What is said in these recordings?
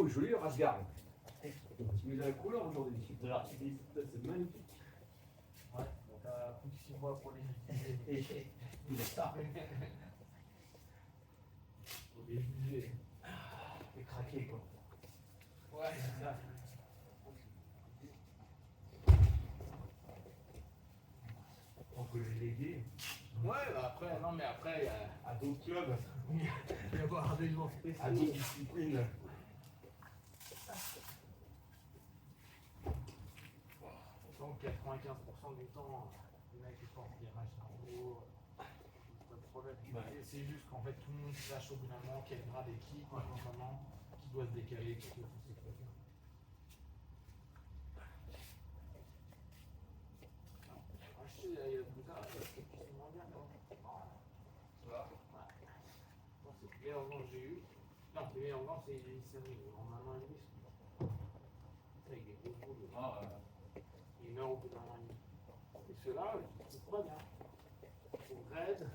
Oh, joli le Rasgar. Il a la couleur aujourd'hui. De l'artifice, c'est magnifique. Ouais, donc t'as plus que 6 mois pour les utiliser. Il est ça. Les juger. Il est craqué quoi. Ouais, c'est ça. On peut les léguer. Ouais, bah après, non mais après, il y a À d'autres clubs. il va y avoir des gens spéciaux. À d'autres disciplines. Donc 95% du temps, les mecs ils portent des rachs en haut, pas de problème. Ouais. C'est juste qu'en fait tout le monde sache au bout d'un moment quel grade est qui, quoi, notamment, qui doit se décaler, qui doit se décaler. Il y a le boutard, c'est moins bien, quoi. Voilà. Ouais. Bon, c'est le meilleur vent que j'ai eu. Non, le meilleur vent c'est une série en un an et demi. Avec des gros boules. Ah, Il meurt au bout d'un an et demi. Et ceux-là, je trouve pas bien. Ils sont raides.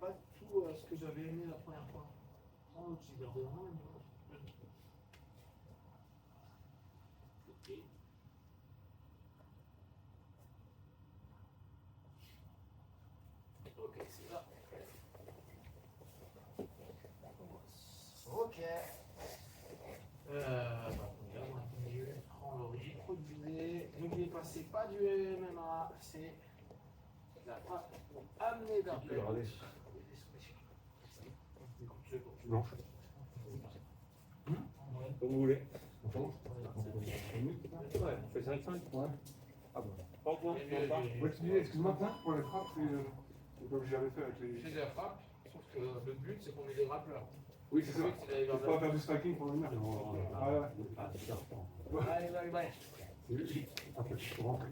Pas tout ce que j'avais aimé la première fois. Sans l'autre, j'ai gardé vraiment une image. Ok. Ok, c'est là. Ok. Je prends l'origine produisée. N'oubliez pas, c'est pas du MMA, c'est la frappe pour amener vers le non. Comme vous voulez. Ouais, on fait 5-5. Ouais. Ah bon. Pas au point. Ouais, tu disais, excuse-moi, pour les frappes, c'est comme j'avais fait avec les. Je fais de la frappe, sauf que le but c'est qu'on ait des rappeurs. Oui, c'est ça. Le but, c'est d'aller vers C'est pas faire du striking pour le venir. Ouais, ouais. Ah, c'est ça. Allez. C'est logique. Après, je peux rentrer.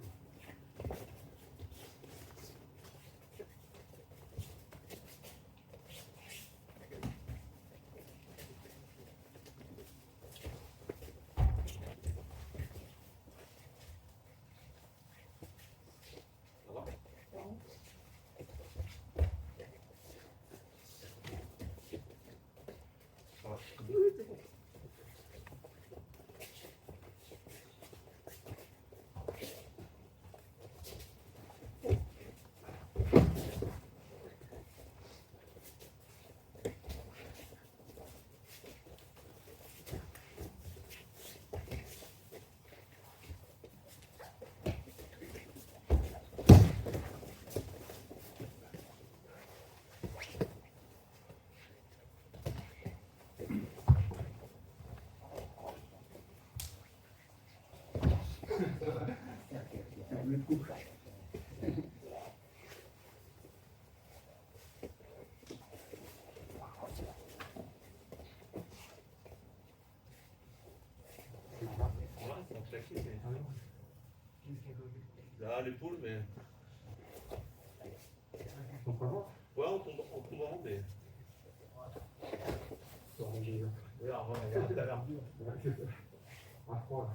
Là, l'épaule, mais. On peut voir. Ouais, on tombe en mais. Regarde, t'as l'air dur. À froid.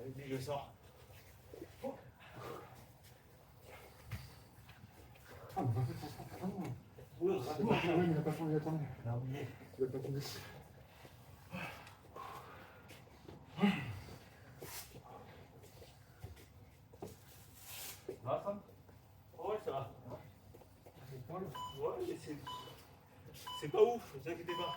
Allez, je sors. Ah, mais en fait, ça sent pas bon. Oui, mais il a pas changé, attendez. mais... Il a pas changé. Ça va, Sam? Ouais, ça va. C'est pas le. Ouais, mais c'est pas ouf, ne vous inquiétez pas.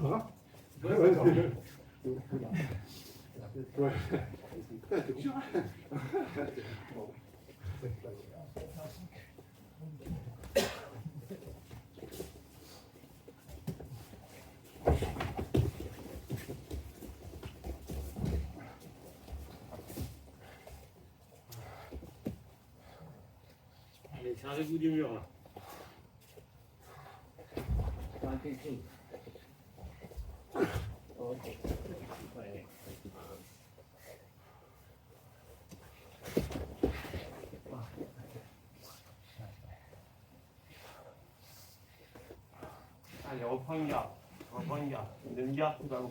Ah, ouais, ouais, ouais. Ouais. C'est dur, hein. Allez, servez-vous du mur là. Ok. Ouais. Allez, reprends une garde. Reprends une garde. Une demi-garde tout à l'heure.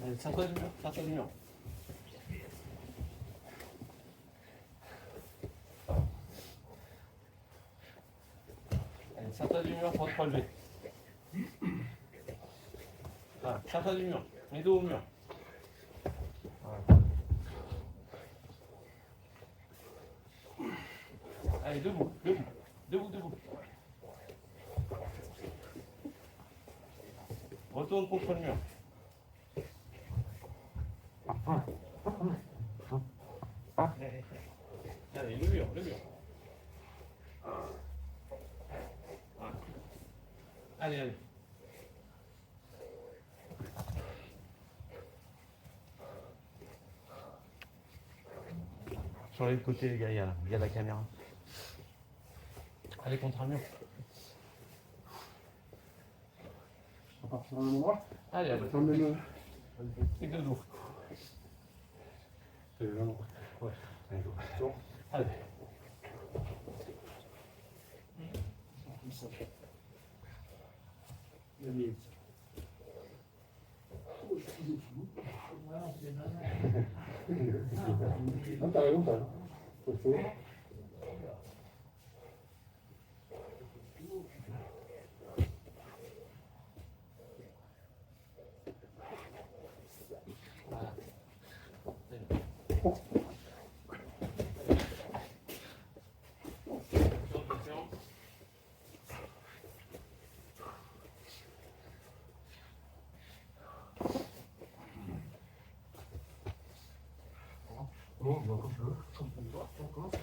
Allez, sers-toi du mur, sers-toi du mur. Allez, sers-toi du mur pour te relever. Voilà, sers-toi du mur, mets dos au mur. Voilà. Allez, debout, debout, debout, debout. Retourne contre le mur. Allez, le mur, le mur. Voilà. Allez, allez. Sur les côtés, les gars, il y a la caméra. Allez, contre un mur. À partir d'un endroit. Allez, allez. Fermez-le. C'est de dos. C'est vraiment. Ouais. Allez, go. Tourne. Allez. Ah, t'as raison, t'as raison. Faut le faire. Bon, on va commencer.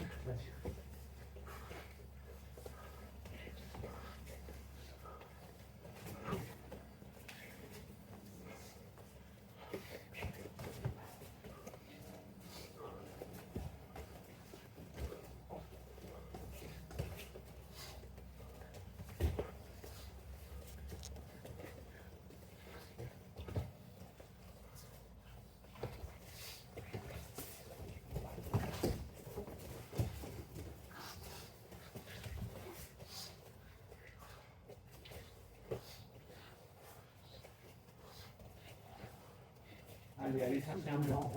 Allez, allez, ça fait un blanc.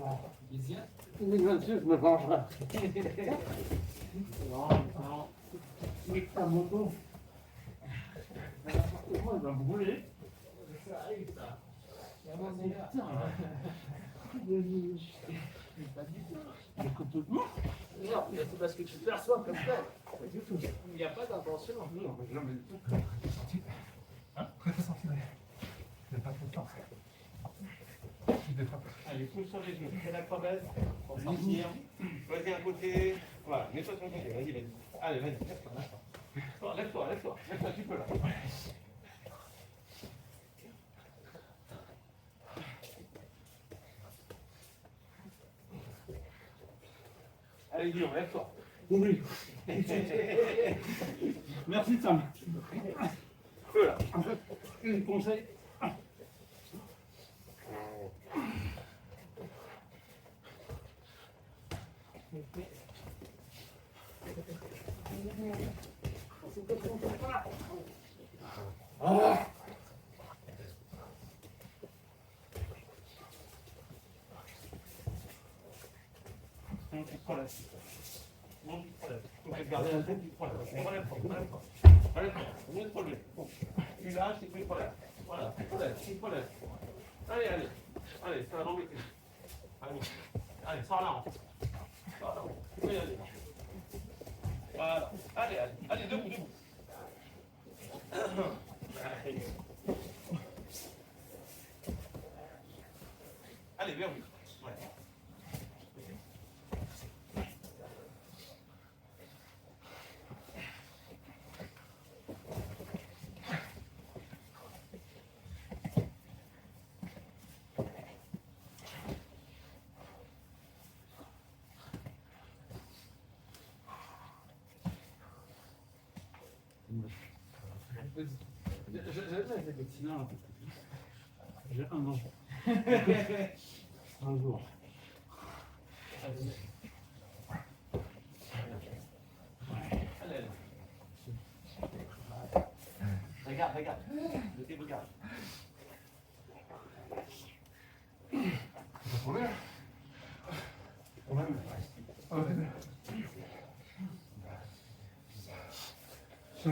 Mais bien sûr, je me vengerai. Non, non. avec ta moto. N'importe quoi, il va brûler. Ça arrive, ça. Il y a un moment donné, là. Pas du tout. Mais complètement. Non, mais c'est parce que tu perçois comme ça. Pas du tout. Il n'y a pas d'intention. Non, mais jamais. Hein? Très très senti. Il n'y a pas trop de temps. Il détrape. Allez, pousse sur les genoux. Fais la crevasse pour sortir. Vas-y, un côté. Voilà, mets-toi sur le côté. Vas-y, vas-y. Allez, vas-y, lève-toi, lève-toi. Lève-toi, lève-toi. Lève-toi, tu peux là. Allez, Guillaume, lève-toi. Oui. Merci, Sam. Feu là. En fait, un conseil. Ah. Un petit problème. Mon petit problème. Faut que garder un petit problème. Relève-toi, relève-toi. Relève-toi. Combien de problèmes? Tu lâches, c'est plus de problème. Voilà, plus de problème, plus de problème. Allez, allez. Allez, ça va l'embêter. Allez, allez, sors là. Sors là. Oui, allez. Voilà. Allez, allez. Allez, debout, debout. Allez. Allez, vers lui. Ouais. Sinon, j'ai un an. Un jour. Allez. Regarde, regarde. Je te regarde. C'est trop bien. On va Ça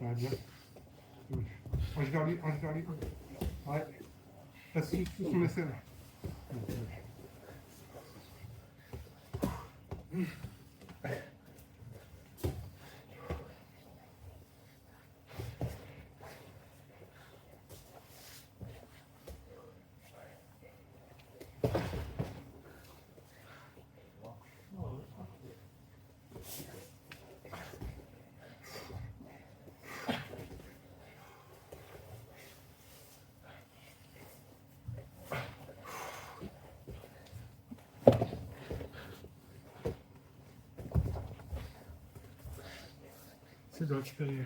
va bien. Ange vers lui, ange vers lui. Ouais. Assis sur la selle. C'est de récupérer.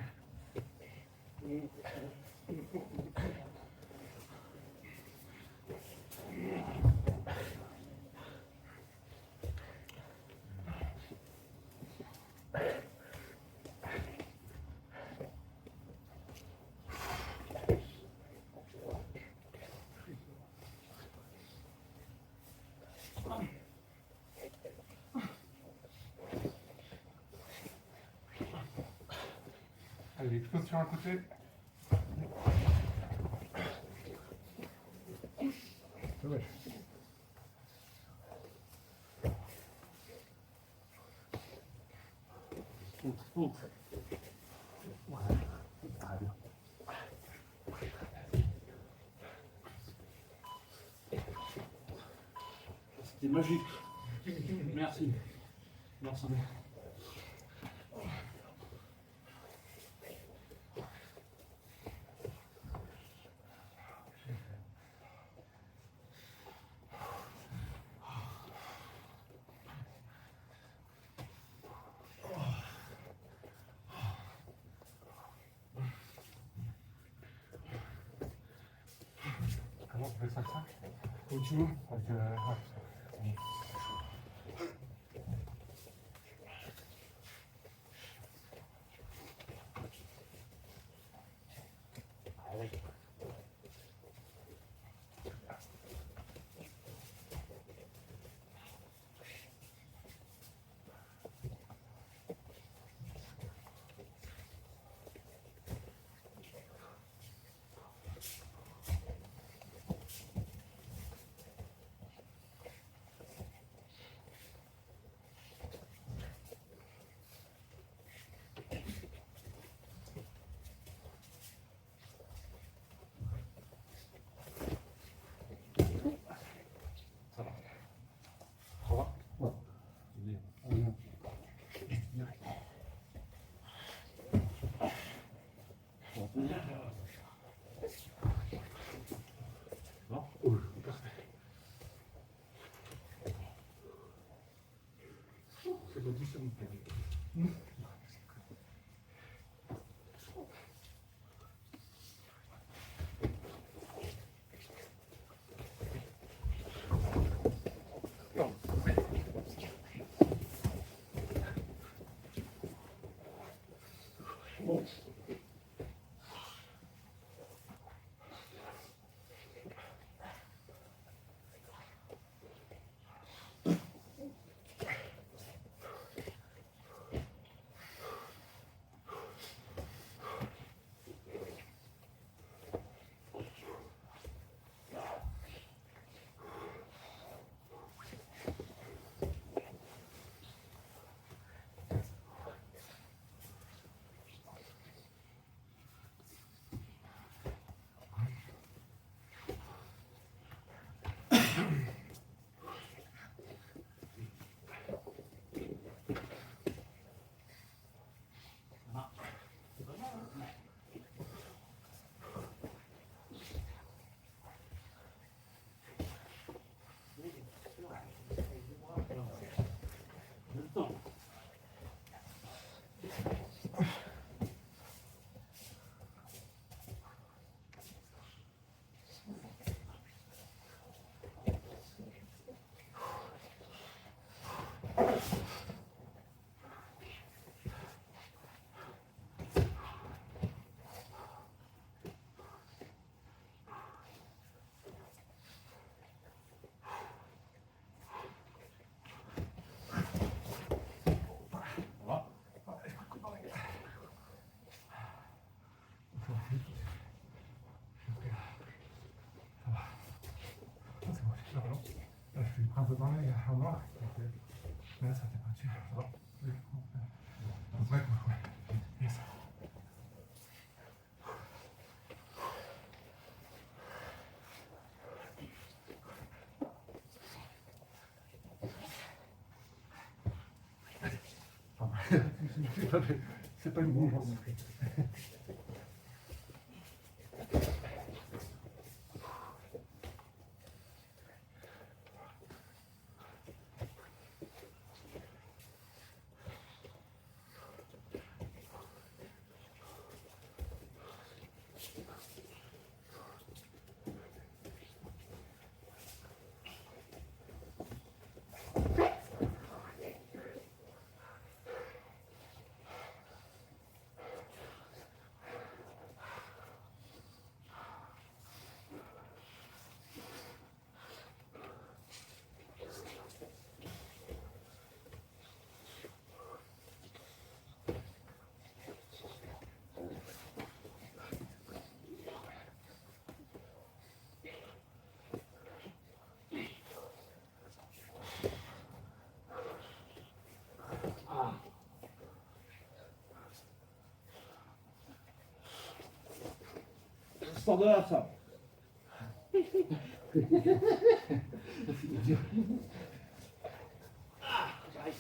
Allez, explose sur un côté. Ouais. Voilà. Très bien. C'était magique. Merci. Merci. Comment tu fais 5-5 où tu veux avec, ouais. C'est pas tout ça, mon père. Un peu dans l'œil, en noir. Là, ça t'est pas dessus. Ça va. Ouais, ouais. Yes. C'est pas une bonne journée. Sors de là, ça. Ah, j'arrive.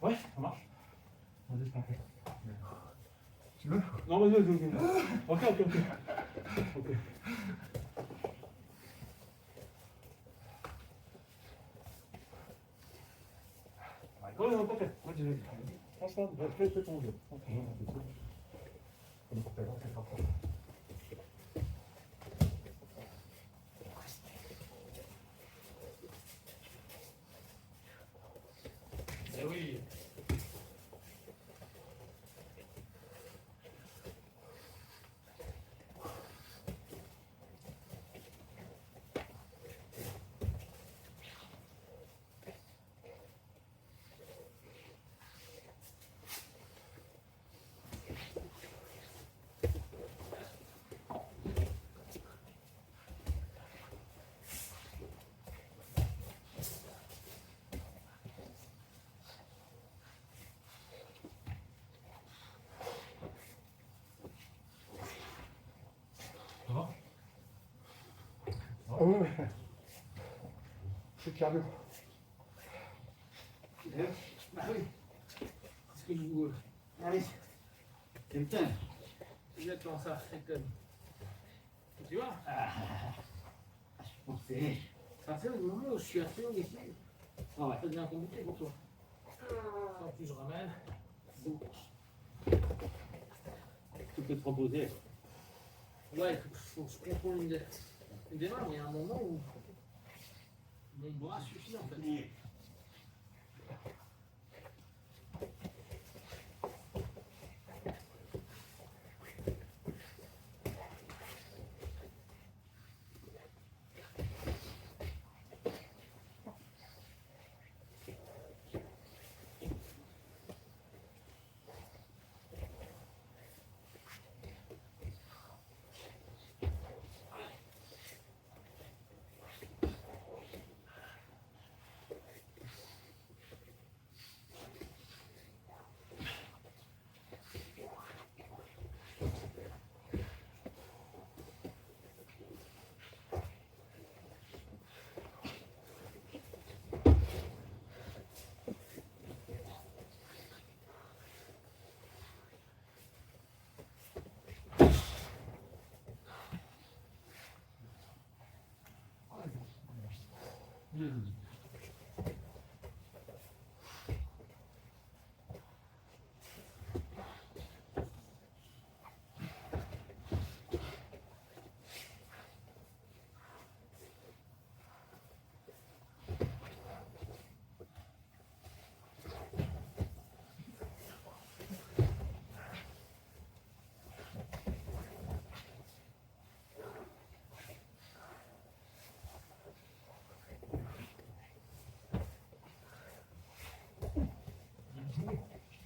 Ouais, ça marche. Vas-y, c'est parfait. Tu veux? Non, vas-y, vas-y, vas-y. Ok, ok, ok. Ok. Ouais, non, t'inquiète. Vas-y, vas-y. Franchement, fais ton jeu. Franchement, c'est pas grave. Eh oui. Ça va? Ah ouais. C'est cardio. Bah oui. C'est ce que je vous. Allez. Putain. Exactement ça, Hector. Tu vois? Je pensais. Ça fait au moment où je suis assez haut ici. Ah ouais. Ça devient compliqué pour toi. En plus, je ramène. Tu peux te reposer. Ouais, il faut que je contrôle une démarche, mais il y a un moment où mon bras suffit en fait.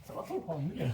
Ça va, ça prend une minute.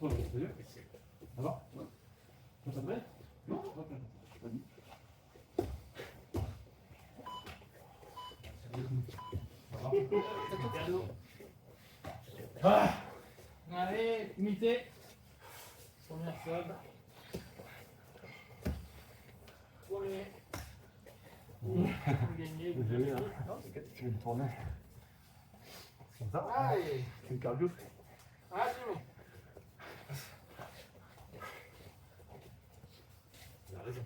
Ça va? Ça te plaît? Non? Vas-y. Ah. Allez, unité. Première sub. Premier. Gagné. Tu veux me tourner? Comme ça? Allez. C'est le cardio. Allez, Il a raison.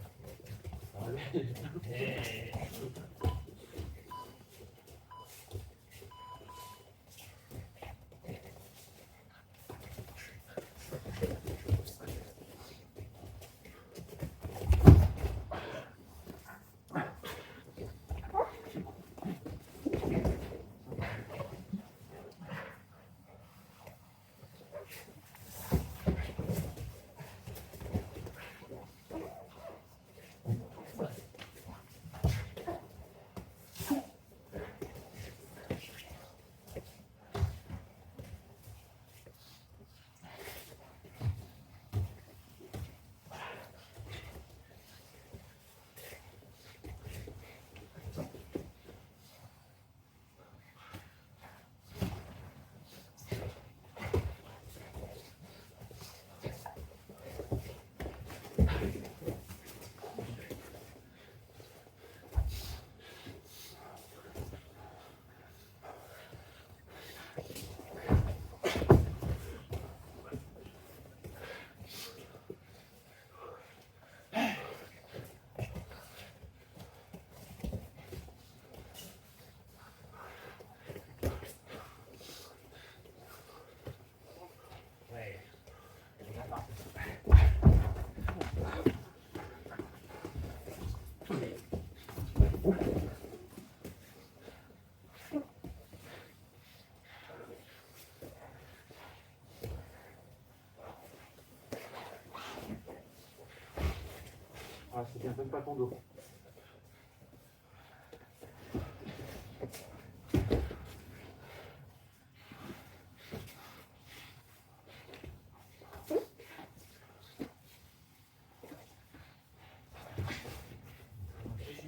Ah, c'est bien, même pas ton dos.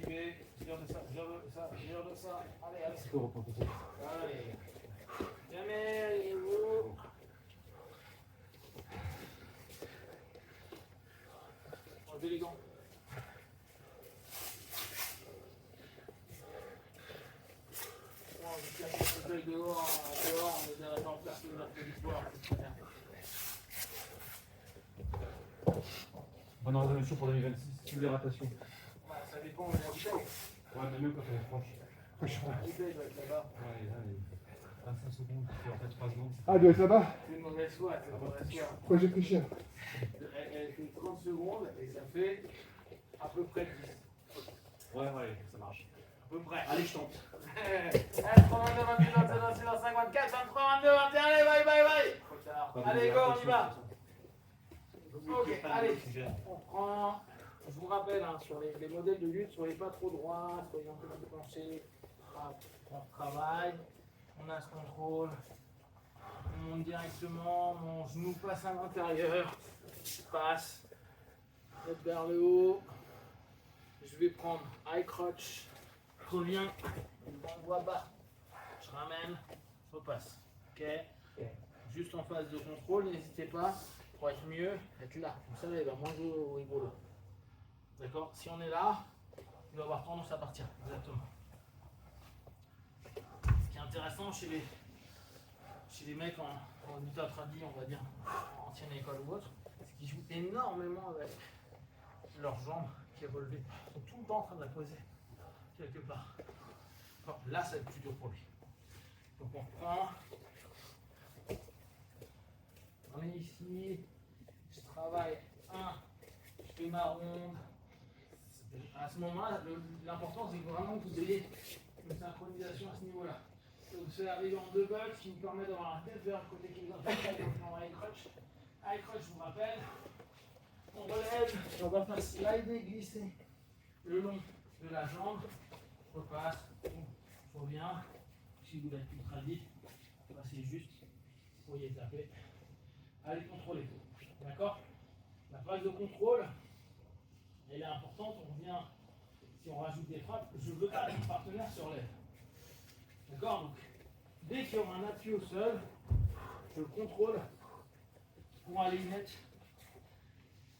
j'y vais. Gère de ça, gère de ça, gère de ça. Allez, allez. C'est quoi, Allez. Jamais, allez-vous. Enlevez les gants. Bon, je cache le fauteuil dehors, on est dans le place de mercredi soir. Bonne résolution pour 2026, l'hydratation. Ouais, ça dépend de la bouteille. Ouais, mais mieux quand on est proche. La bouteille doit être là-bas. Ouais, allez. 25 secondes, puis en fait 3 secondes. Ah, doit être là-bas? C'est une mauvaise foi, c'est une mauvaise foi. Pourquoi j'ai pris cher? Elle fait 30 secondes et ça fait à peu près 10. Ouais, ouais, ça marche. À peu près. Allez, je tente. 32, 28, 27, 26, 25, 24, 23, 22, 21, allez, bye, bye, bye. Trop tard. Allez, go, on y va. Ok, allez, on prend. Je vous rappelle, hein, sur les modèles de lutte, soyez pas trop droit, soyez un peu plus penchés. On travaille, on a ce contrôle. On monte directement, mon genou passe à l'intérieur, je passe, tête vers le haut. Je vais prendre high crotch, je reviens, le voix bas, je ramène, je repasse. Ok. Juste en phase de contrôle, n'hésitez pas, pour être mieux, être là. Comme ça, il va moins jouer au rigolo. D'accord? Si on est là, il va avoir tendance à partir. Exactement. Ce qui est intéressant chez les mecs en lutte tradit, on va dire, en ancienne école ou autre, c'est qu'ils jouent énormément avec leurs jambes qui est relevée. Ils sont tout le temps en train de la poser quelque part. Bon, là, ça va être plus dur pour lui. Donc on reprend. On est ici. Je travaille 1. Je fais ma ronde. À ce moment-là, l'important c'est vraiment que vous ayez une synchronisation à ce niveau-là. Donc c'est arrivé en double, ce qui me permet d'avoir la tête vers le côté qui est en high crotch. High crotch, je vous rappelle. On relève et on va faire slider, glisser le long de la jambe. Je repasse, je reviens. Si vous l'êtes plus tradit, passez juste, vous pourriez taper. à les contrôler. D'accord? La phase de contrôle, elle est importante. On revient, si on rajoute des frappes, je veux pas que mon partenaire se relève. D'accord? Donc, dès qu'il y aura un appui au sol, je le contrôle pour aller mettre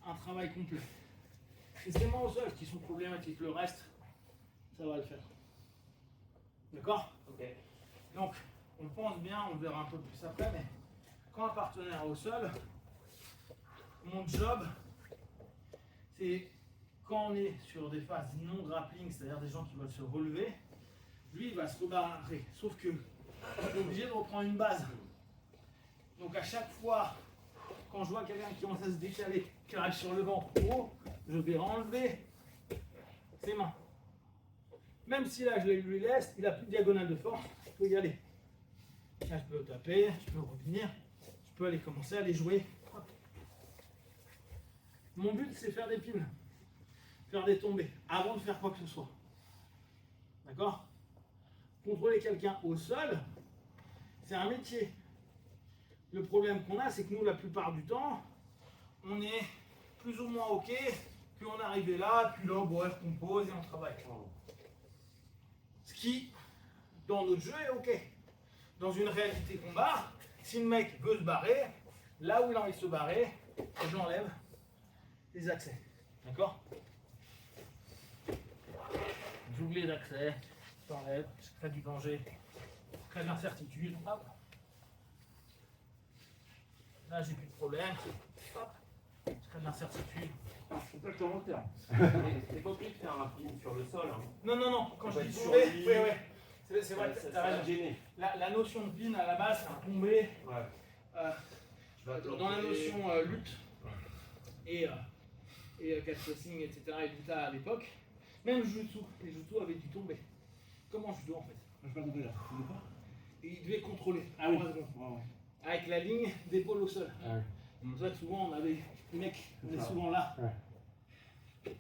un travail complet. C'est ces mains au sol qui sont problématiques. Le reste, ça va le faire. D'accord? Ok. Donc, on pense bien, on verra un peu plus après, mais quand un partenaire est au sol, mon job, c'est quand on est sur des phases non grappling, c'est-à-dire des gens qui veulent se relever, lui, il va se rebarrer. Sauf que il est obligé de reprendre une base. Donc, à chaque fois, quand je vois quelqu'un qui commence à se décaler, qui arrive sur le ventre haut, je vais enlever ses mains. Même si là, je lui laisse, il n'a plus de diagonale de force, je peux y aller. Là, je peux taper, je peux revenir, je peux aller commencer à les jouer. Hop. Mon but, c'est faire des pins, faire des tombées, avant de faire quoi que ce soit. D'accord? Contrôler quelqu'un au sol, c'est un métier. Le problème qu'on a, c'est que nous, la plupart du temps, on est plus ou moins OK, puis on est arrivé là, puis là, bref, on pose et on travaille. Ce qui, dans notre jeu, est OK. Dans une réalité combat, si le mec veut se barrer, là où il a envie de se barrer, j'enlève les accès. D'accord? J'ouvre les accès, j'enlève, je crée du danger, je crée de l'incertitude. Hop. Là, j'ai plus de problème. Hop. Je crée de l'incertitude. C'est pas que en terme. C'est pas obligé de faire un pin sur le sol. Hein. Non, non, non. Quand je dis sur tomber, lui. oui. C'est vrai, Ça t'as va raison. gêner. La notion de pin à la base, c'est un tombé. Ouais. Dans la notion lutte et catchboxing, etc. et luta à l'époque, même Jutsu, les Jutsu avaient du tombé. Comment judo en fait? Je sais pas compris là. Et ils devaient contrôler. Ah oui. 3 secondes. Ouais. Avec la ligne d'épaule au sol. Ah oui. C'est pour ça que souvent on avait les mecs, on est souvent là. Ouais.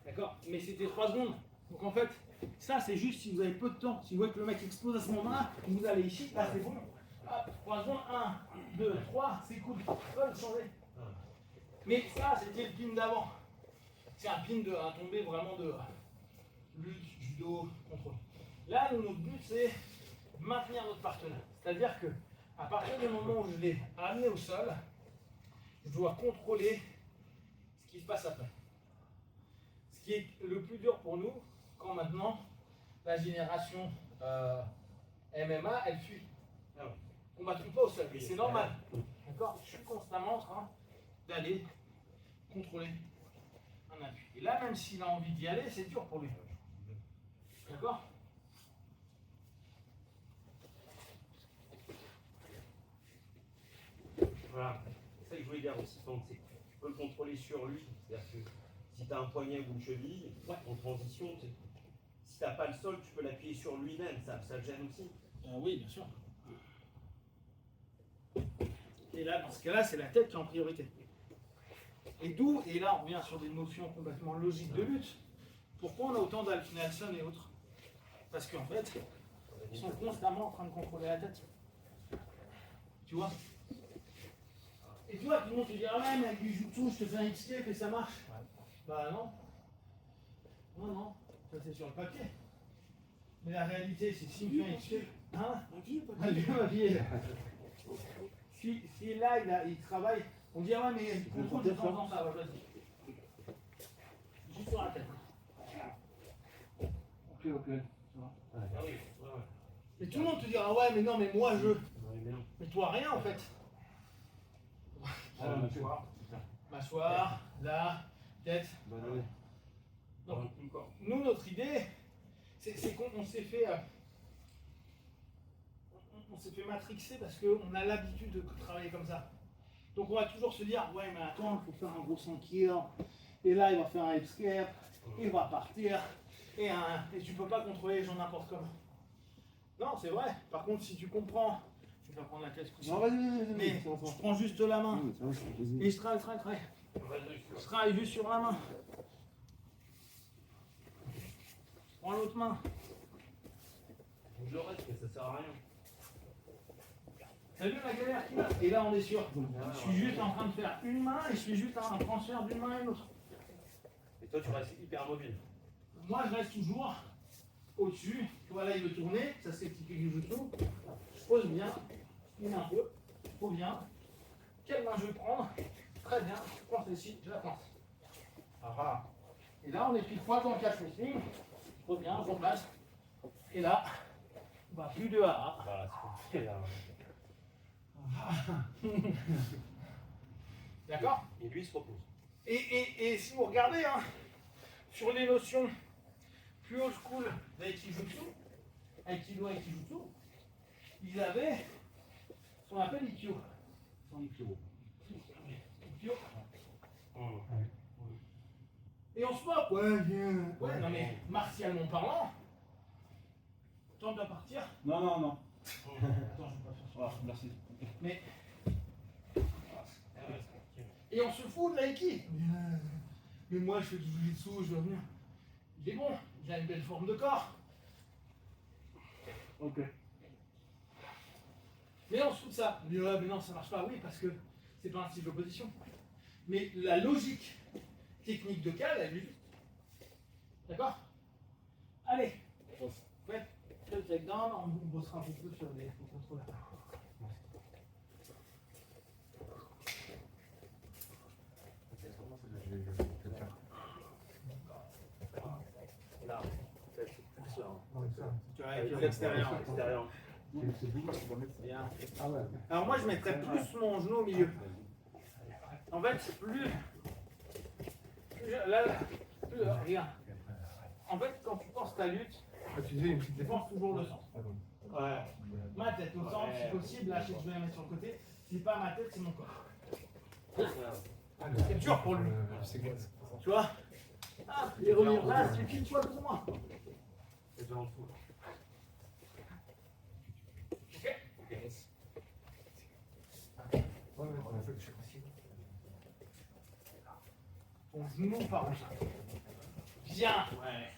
D'accord? Mais c'était 3 secondes. Donc en fait, ça c'est juste si vous avez peu de temps. Si vous voyez que le mec explose à ce moment-là, vous allez ici, là c'est bon. Hop, 3 secondes, 1, 2, 3, c'est cool. Hop, changer. Mais ça c'était le pin d'avant. C'est un pin de un tombé vraiment de lutte, judo, contrôle. Là, notre but c'est maintenir notre partenaire. C'est-à-dire que à partir du moment où je l'ai amené au sol, je dois contrôler ce qui se passe après. Ce qui est le plus dur pour nous, quand maintenant la génération MMA, elle fuit. On ne battra pas au sol, et c'est normal. D'accord? Je suis constamment en train d'aller contrôler un appui. Et là, même s'il a envie d'y aller, c'est dur pour lui. D'accord? Voilà. C'est ça que je voulais dire aussi. Donc, c'est que tu peux le contrôler sur lui. C'est-à-dire que si tu as un poignet ou une cheville, en transition, si tu n'as pas le sol, tu peux l'appuyer sur lui-même. Ça le gêne aussi. Oui, bien sûr. Et là, dans ce cas-là, c'est la tête qui est en priorité. Et là, on revient sur des notions complètement logiques de lutte. Pourquoi on a autant d'Alf Nelson et autres? Parce qu'en fait, ils sont constamment en train de contrôler la tête. Tu vois? Et tu vois, tout le monde te dit, ah ouais, mais avec du jutsu, je te fais un escape et ça marche. Bah non. Non, ça c'est sur le papier. Mais la réalité, c'est que si tu fais un escape, hein? Adieu, ma fille. Si là, il travaille, on dit, ah ouais, mais il contrôle de temps en temps, ça va, vas-y. Juste sur la tête. Ok. Ah oui, Et tout le monde te dit, ah ouais, mais non, mais moi je. Mais toi, rien en fait. M'asseoir, là, tête. Donc, nous, notre idée, c'est qu'on s'est fait. On s'est fait matrixer parce qu'on a l'habitude de travailler comme ça. Donc on va toujours se dire, ouais mais attends, il faut faire un gros 100 kilos, et là il va faire un escape, il va partir, et tu peux pas contrôler les gens n'importe comment. Non, c'est vrai. Par contre, si tu comprends, je vais prendre la caisse. Non, vas-y. Mais je prends juste la main, et je travaille. Je travaille juste sur la main. Je prends l'autre main. Je le reste, mais ça sert à rien. T'as vu la galère qu'il a? Et là, on est sûr. Je suis juste en train de faire une main et je suis juste en transfert d'une main à une autre. Et toi, tu restes hyper mobile. Moi, je reste toujours au-dessus. Tu vois, là, il veut tourner. Ça, c'est le petit Jujutsu. Je pose bien. Je mets un peu. Je pose bien. Quelle main je vais prendre? Très bien. Je prends celle-ci. Je la prends. Voilà. Et là, on est pile poil dans le catch wrestling. Je pose bien. Je replace. Et là, bah, plus de A. Voilà, c'est compliqué là. D'accord? Et lui, il se repose. Et si vous regardez, hein, sur les notions plus old school d'Aikijutsu, Aikido, Aikijutsu, ils avaient ce qu'on appelle Ikkyo. Son Ikkyo. Ikkyo. Et on se moque, ouais, non mais martialement parlant, tente de partir. Non. Attends, je vais pas faire ça. Oh, merci. Mais. Et on se fout de l'aiki. Mais moi je fais du jujitsu, je veux revenir. Il est bon, il a une belle forme de corps. Ok. Mais on se fout de ça. Mais ouais, mais non, ça marche pas. Oui, parce que c'est pas un style d'opposition. Mais la logique technique de Cal, elle est juste. D'accord? Allez. Faites le takedown, on bossera un peu plus sur les contrôleurs. Là, c'est Tu vois, avec l'extérieur. Bien. Alors moi, je mettrais plus mon genou au milieu. En fait, regarde. En fait, quand tu penses ta lutte, tu penses toujours le centre. Ouais. Ma tête au centre, si possible. Là, je sais que je vais la mettre sur le côté. C'est pas ma tête, c'est mon corps. C'est dur pour lui. Tu vois? Ah, et revenir là, c'est pile poil pour moi. C'est déjà en dessous. Ok? Ton genou par là. Bien. Ouais.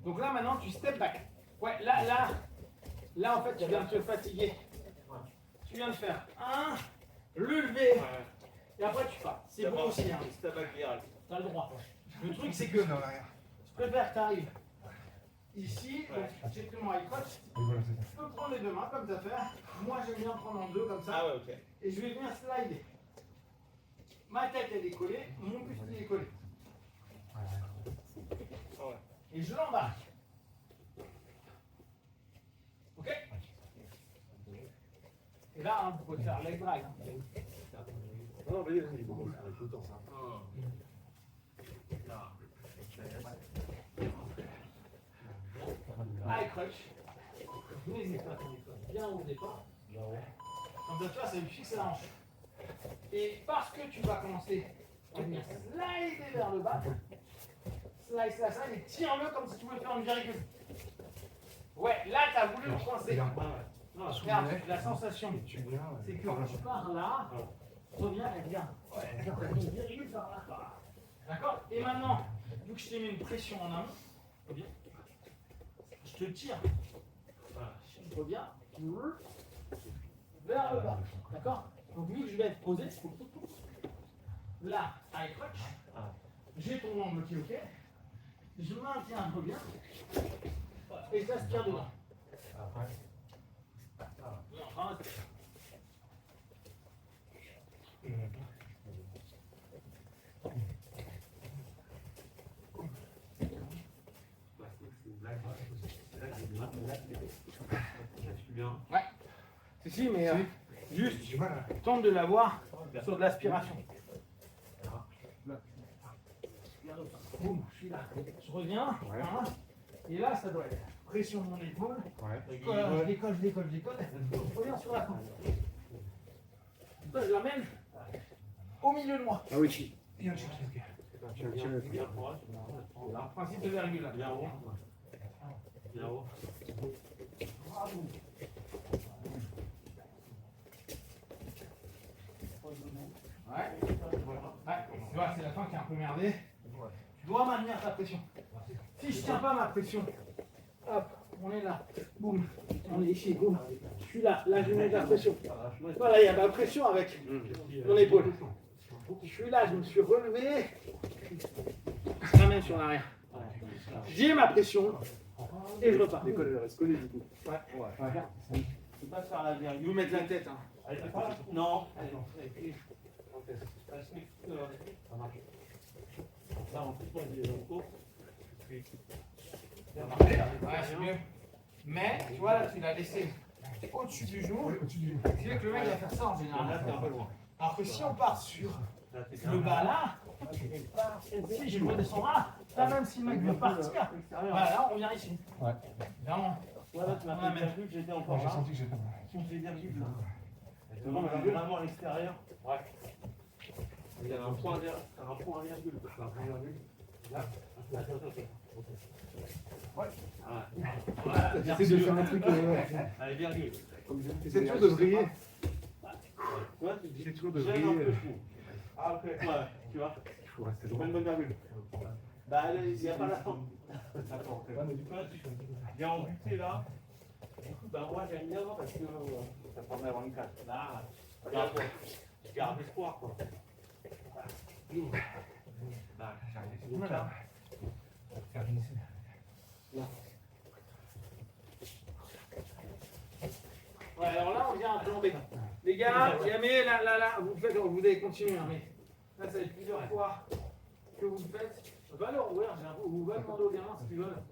Donc là maintenant tu step back. Ouais, là en fait tu viens de te fatiguer. Tu viens de faire un, lever, et après tu pars. C'est bon aussi, hein. Step back viral. T'as le droit. Le truc c'est que je préfère que tu arrives ici, donc j'ai pris mon high crotch. Tu peux prendre les deux mains comme tu as fait. Moi j'aime bien prendre en deux comme ça. Ah ouais, ok. Et je vais venir slider. Ma tête elle est collée, mon buste il est collé. Et je l'embarque. Ok? Et là, hein, vous pouvez faire leg drag. Hein. Non, mais il est beaucoup. Tout le temps ça. High crutch. N'hésite pas à ton école. Bien au départ. Comme ça, tu vois, ça lui fixe la hanche. Et parce que tu vas commencer à venir slider vers le bas, slice la salle et tire-le comme si tu voulais faire une virgule. Ouais, là, tu as voulu le coincer. Non, regarde, la sensation, c'est que quand tu pars là, reviens et viens. Ouais, une virgule par là. D'accord? Et maintenant, vu que je t'ai mis une pression en amont, reviens. Je te tire. Je reviens vers le bas. D'accord? Donc, vu que je vais être posé, là, high crutch, j'ai ton angle qui est ok, je maintiens un peu bien, et ça se tire dedans. Enfin, ouais. Si, mais juste, tente de l'avoir sur de l'aspiration. Boum, je suis là. Je reviens. Voilà. Et là, ça doit être pression de mon épaule. Je décolle. Je reviens sur la corde. Là, je l'amène au milieu de moi. Ah oui. Bien Principe de virgule là. Bien haut. Bien haut. Bravo. Ouais. Tu vois, c'est la fin qui est un peu merdée. Tu dois maintenir ta pression. Si je tiens pas ma pression, hop, on est là. Boum. On est ici. Boum. Je suis là. Là, je mets de la pression. Voilà, il y a de la pression avec mon épaule. Je suis là, je me suis relevé. Je ramène sur l'arrière. J'ai ma pression. Et je repars. L'école, elle reste collée du coup. Ouais. Tu peux pas faire la virgule. Vous mettez la tête. Hein. Non. Ça marche. Là, en plus, moi, j'ai les cours. Ouais, c'est mieux. Mais, tu vois, là, tu l'as laissé au-dessus du genou. Au-dessus du. Tu sais que le mec va faire ça en Là, général. t'es un peu loin. Alors que si on part sur Là, t'es le bas là, si je redescends là, là même si le mec veut partir, voilà, là on revient ici. Ouais. Vraiment. Voilà, tu m'as fait une virgule, j'étais encore J'ai là. senti que j'étais. Tu me fais une virgule là. Vraiment, vraiment à l'extérieur. Ouais. Il y a un point à virgule. Là. Ouais. J'essaie de faire un truc. Allez, virgule. J'essaie toujours de vriller. Ouais, tu dis. J'essaie toujours de J'aime un peu vriller. fou. Ah, ok. Ouais, tu vois. Il faut rester Je fais droit. une bonne virgule. Bah, allez, il n'y a pas la fin. D'accord. Viens en buté là. Du coup, bah, moi j'aime bien parce que ça permet d'avoir une casse. Là, je garde espoir quoi. Là, j'arrive. Là. Faire glisser. Ouais, alors là on vient à plan B. Les gars, mais là, vous devez continuer. Hein, mais là ça fait plusieurs fois que vous le faites. Va leur ouvrir, j'ai l'impression, vous va demander aux gamins ce qu'ils veulent.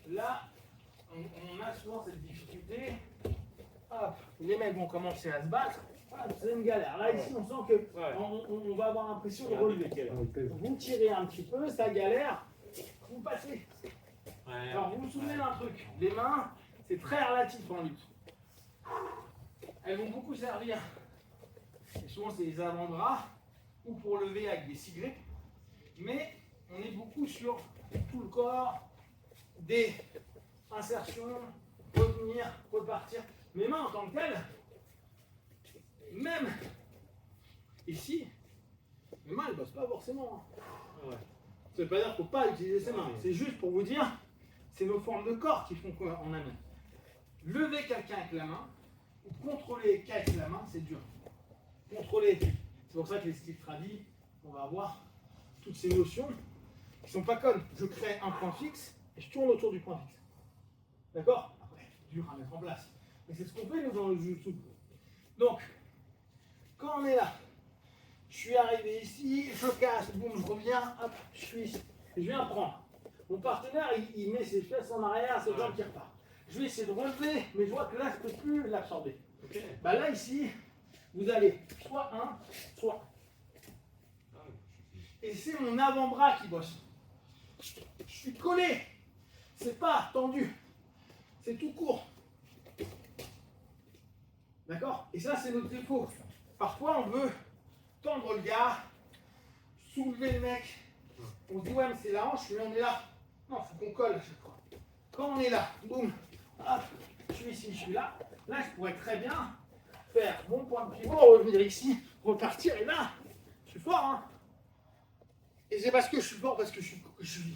Là, on a souvent cette difficulté. Hop, les mecs vont commencer à se battre. Hop, c'est une galère. Là, ici, on sent que on va avoir l'impression de relever. Vous tirez un petit peu, ça galère. Vous passez. Alors, vous vous souvenez d'un truc. Les mains, c'est très relatif en lutte. Elles vont beaucoup servir. Et souvent, c'est les avant-bras ou pour lever avec des cigrets. Mais on est beaucoup sur tout le corps, des insertions, revenir, repartir. Mes mains en tant que telles, même ici, mes mains elles ne bossent pas forcément. Ça ne veut pas dire qu'il ne faut pas utiliser ses mains. C'est juste pour vous dire, c'est nos formes de corps qui font qu'on amène. Lever quelqu'un avec la main, ou contrôler quelqu'un avec la main, c'est dur. Contrôler, c'est pour ça que les styles tradis, on va avoir toutes ces notions qui ne sont pas comme je crée un point fixe et je tourne autour du point fixe. D'accord? Après, c'est dur à mettre en place. Mais c'est ce qu'on fait nous dans le jiu-jitsu. Donc, quand on est là, je suis arrivé ici, je casse, boum, je reviens, hop, je suis ici. Et je viens prendre. Mon partenaire, il met ses fesses en arrière, ses jambes qui repartent. Je vais essayer de relever, mais je vois que là, je ne peux plus l'absorber. Okay. Bah là, ici, vous allez soit un, soit. Et c'est mon avant-bras qui bosse. Je suis collé. C'est pas tendu. C'est tout court. D'accord? Et ça, c'est notre défaut. Parfois, on veut tendre le gars, soulever le mec. On se dit, ouais, mais c'est la hanche, mais on est là. Non, il faut qu'on colle à chaque fois. Quand on est là, boum, hop, je suis ici, je suis là. Là, je pourrais très bien faire mon point de pivot, revenir ici, repartir. Et là, je suis fort. Hein? Et c'est parce que je suis fort, parce que je suis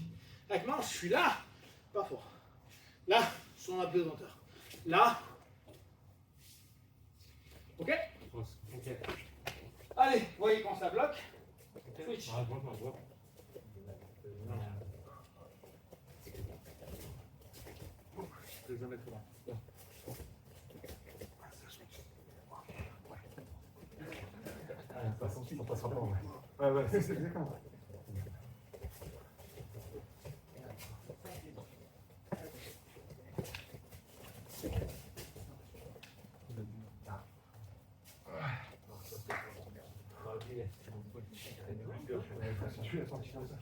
avec ma hanche, je suis là, pas fort. Là, je suis en apesanteur. Là, ok? Ok. Allez, vous voyez quand ça bloque. Switch. On passera pas. Ouais, c'est exactement. Tu l'as senti comme ça.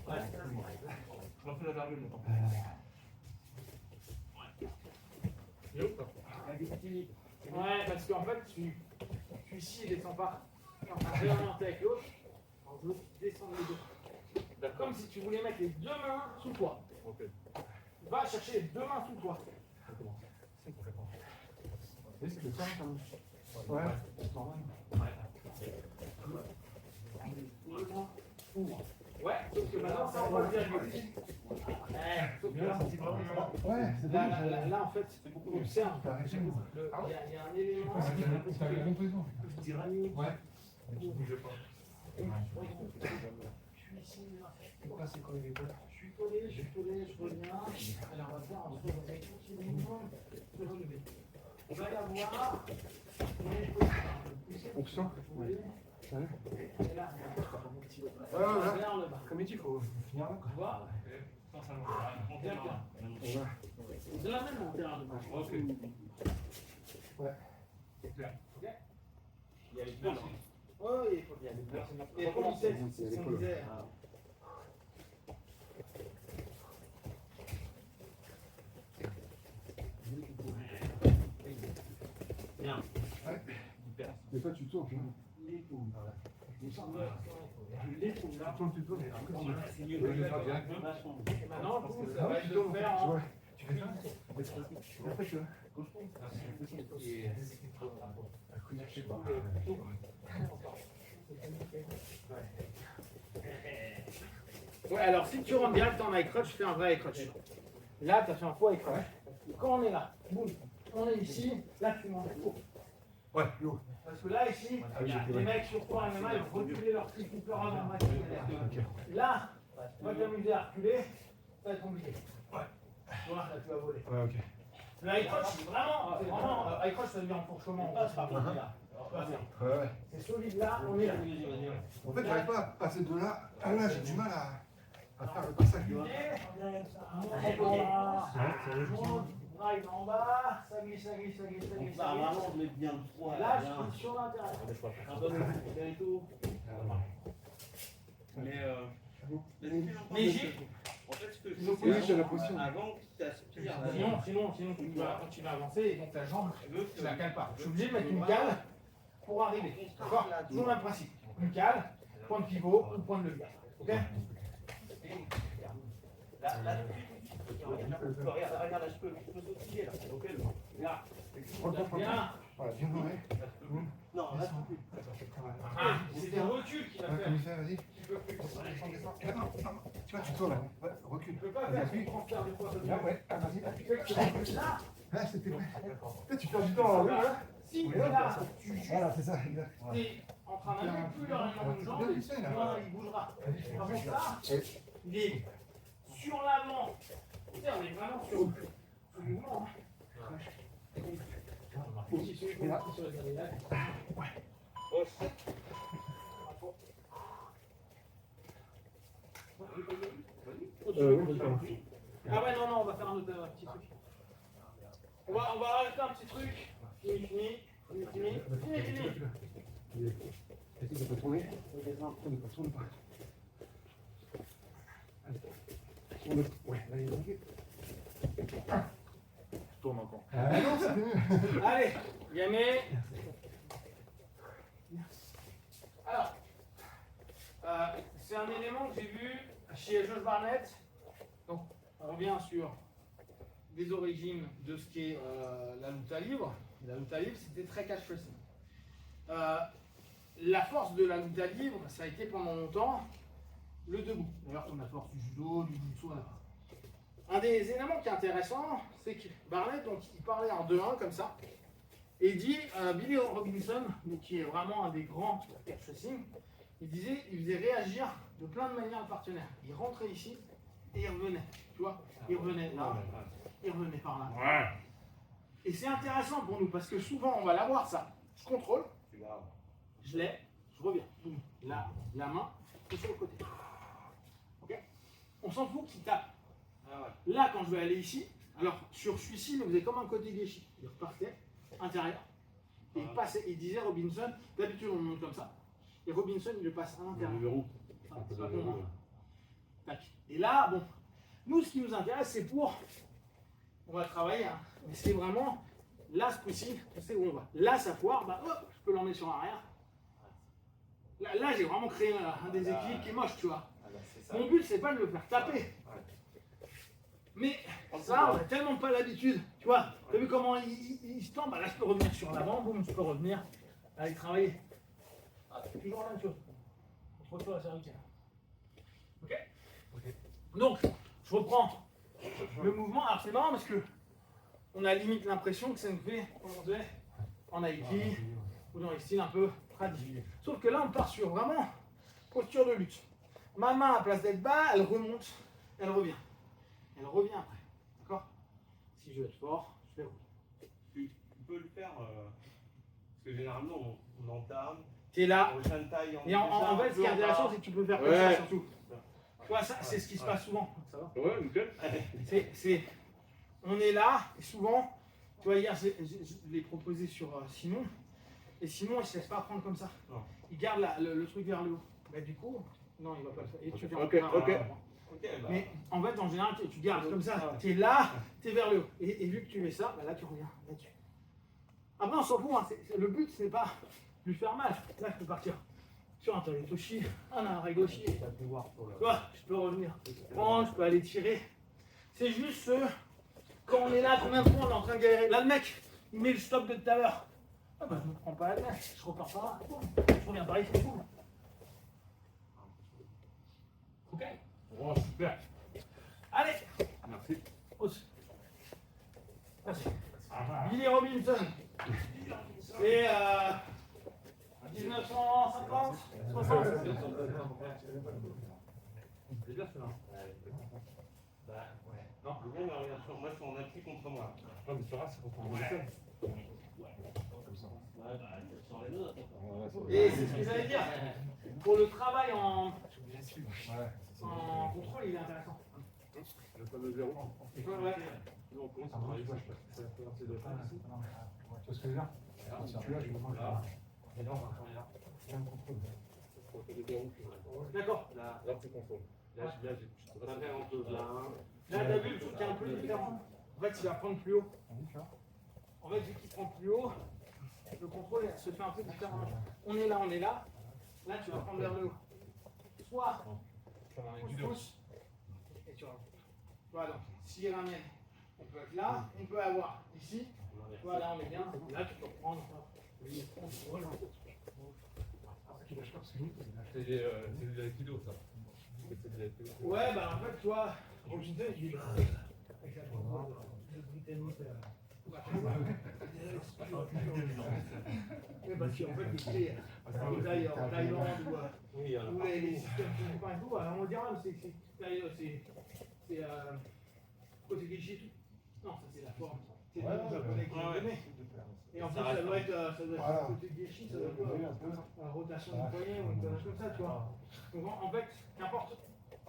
On va faire la virgule maintenant. équilibre. Ouais, parce qu'en fait, tu ici et descends pas. Tu es en train de réorienter avec l'autre. Alors, l'autre descend les deux. Comme si tu voulais mettre les deux mains sous toi. Va chercher les deux mains sous toi. Oui, c'est ça, quand même. Ouais. Ouais, sauf que maintenant, ça, on va le dire. Sauf que là, Ouais, c'est bien. là, en fait, observe. Il y a un élément. T'as raison. Ouais. Je suis ici, là. Je suis collé, je reviens. Alors, on va faire en dessous, on va se relever. On va y avoir. Option. Ouais. Et là, Ouais. vers le bas. Comme il faut finir là, Tu vois? De la même hauteur. Ok. Ouais. C'est clair. Ok. Il y a les deux. Oh, il faut bien. Et comme on disait, Bien. Ouais. Et toi, tu tournes. les poules. Quand tu tournes, C'est mieux. Et maintenant, le pouce, ça va être de faire en. Tu fais ça. Après, tu vois. Ouais, alors si tu rentres direct en high crutch, fais un vrai high crutch. Là, tu as fait un faux high crutch. Quand on est là, boum, on est ici, là tu montes. Ouais, yo. Parce que là, ici, les mecs sur toi MMA, ils vont reculer leur petit coup avant de match. Là, tu vas t'amuser à reculer, ça va être compliqué. Ouais. Tu vois, là tu vas voler. Ouais, ok. Le high crutch, c'est vraiment high crutch, ça veut dire enfourchement, on passe par là. Ouais. C'est solide là, on est là. En fait, j'arrive pas à passer de là à là, j'ai du mal à faire le passage. Drive en bas, ça glisse. Vraiment, on met bien le poids. Là, je suis sur l'intérieur. Et tout. Mais j'ai. En fait, ce que Oui, j'ai la position. avant que tu aspires. Sinon, tu vas continuer à avancer et donc ta jambe, tu la cales pas. Je suis obligé de mettre une cale pour arriver. D'accord? Toujours le même principe. Une cale, point de pivot ou point de levier. Ok? Regarde, là, je peux sautiller là. Ok, là. Bien. Voilà, bien joué. Non, là, Ah, c'est des reculs qu'il va faire. Comme ça, vas-y. Tu peux plus. Tu vois, tu tournes là. Ouais, recule. Tu peux pas faire ce transfert des fois. Là, ouais. Ah, vas-y. Là, Là, c'était prêt. Tu perds du temps là, là. si là, tu Voilà, c'est ça, exact. es en train d'un peu plus dans une jambe, il bougera. Par contre, là, il est sur l'avant. Tu sais, on est vraiment sur le mouvement. Et là. Ah ouais, non, on va faire un autre petit truc. On va rajouter un petit truc. Fini. Essaye de pas tourner. Tourne pas. Allez. Ouais, là, il est Je tourne encore. Ah non, c'était mieux. Allez, Yamé. Alors, c'est un élément que j'ai vu chez Josh Barnett. Donc, on revient sur les origines de ce qu'est la lutte libre. La lutte libre, c'était très catch wrestling. La force de la lutte libre, ça a été pendant longtemps le debout. D'ailleurs, comme la force du judo, du jutsu, un des éléments qui est intéressant, c'est que Barnett, donc, il parlait en 2-1 comme ça, et il dit Billy Robinson, qui est vraiment un des grands catch wrestling, il faisait réagir de plein de manières le partenaire. Il rentrait ici et il revenait, tu vois, il revenait là, il revenait par là. Ouais. Et c'est intéressant pour nous parce que souvent on va l'avoir ça. Je contrôle, je l'ai, je reviens. Boum. Là, la main, et sur le côté. Ok? On s'en fout qu'il tape. Là, quand je vais aller ici, alors sur celui-ci, il faisait comme un côté gâchis. Il repartait, intérieur. Et il passait, il disait Robinson, d'habitude on monte comme ça. Et Robinson, il le passe à l'intérieur. C'est pas bon, hein. Tac. Et là, bon, nous, ce qui nous intéresse, c'est pour. On va travailler, hein, mais c'est vraiment Là, ce coup-ci, tu sais où on va. Là, ça foire, bah hop, je peux l'emmener sur l'arrière. Là j'ai vraiment créé un déséquilibre qui est moche, tu vois. Mon but, c'est pas de le faire taper. Mais ça, on n'a tellement pas l'habitude. Tu vois, tu as vu comment il se tend, bah là, je peux revenir sur l'avant, boum, je peux revenir, aller travailler. C'est toujours la même chose. On se retrouve à la cervicale. Ok. Donc, je reprends le mouvement. Alors, c'est marrant parce que on a limite l'impression que ça nous fait, comme on faisait en Haïti ou dans les styles un peu traditionnels. Sauf que là, on part sur vraiment posture de lutte. Ma main, à place d'être bas, elle remonte, elle revient. Elle revient après. D'accord? Si je veux être fort, je vais rouler. Tu peux le faire, parce que généralement, on entame. Tu es là. Prochaine taille, Et en fait, ce qui est intéressant, c'est que tu peux faire comme ça surtout. Tu vois, ça, c'est ce qui se passe souvent. Ça va? Ouais, nickel. On est là, et souvent, tu vois, hier, je l'ai proposé sur Simon, et Simon, il ne se laisse pas prendre comme ça. Non. Il garde le truc vers le haut. Bah, du coup, non, il ne va pas le faire. Et tu fais Bah. Mais en fait, en général, tu gardes comme ça. Tu es là, tu es vers le haut. Et vu que tu fais ça, bah là, tu reviens là-dessus. Après, on s'en fout. Hein, le but, ce n'est pas de lui faire mal. Là, je peux partir sur un Toritoshi, un Aragoshi. Tu vois, je peux revenir. Bon, je peux aller tirer. C'est juste quand on est là, combien de fois on est en train de galérer. Là, le mec, il met le stop de tout à l'heure. Ah bah, je ne me prends pas la tête. Je repars par là. Je reviens par ici. Ok. Oh, super. Allez. Merci. Hausse. Merci. Billy Robinson. Et 1950, 60. C'est bien ça. Non, le gars, regarde sur moi, je suis en appui contre moi. Ouais, mais ça va, c'est contre moi. Et c'est ce que j'allais dire. Pour le travail en Ouais. contrôle, il est intéressant. Le fameux zéro. Ouais. Nous, on commence à travailler ça. Ça va faire ces deux phases ici. Tu vois ce que je veux dire? Celui-là, je comprends là. Et là, on va travailler là. C'est un contrôle. On fait des zéros. D'accord. Là, tu contrôles. Là, j'ai un peu là. Là, t'as vu, le truc est un peu différent. En fait, il va prendre plus haut. En fait, vu qu'il prend plus haut, le contrôle se fait un peu différemment. On est là, on est là. Là, tu vas prendre vers le haut. Soit on se pousse et tu remontes. Voilà, donc, s'il ramène, on peut être là, on peut avoir ici. Voilà, on est bien. Là, tu peux prendre le contrôle. C'est de l'aïkido, ça. Ouais, bah en fait, tu vois, Robinson, il est avec la Britannique. Oui, parce qu'en fait, il était en Thaïlande ou les systèmes et tout, on dirait c'est côté Geisha et tout. Non, ça c'est la forme. C'est le japonais qui l'a donné. Et en plus, ça doit être côté Geisha, ça doit être la rotation du poignet ou une chose comme ça, tu vois. Donc en fait, n'importe.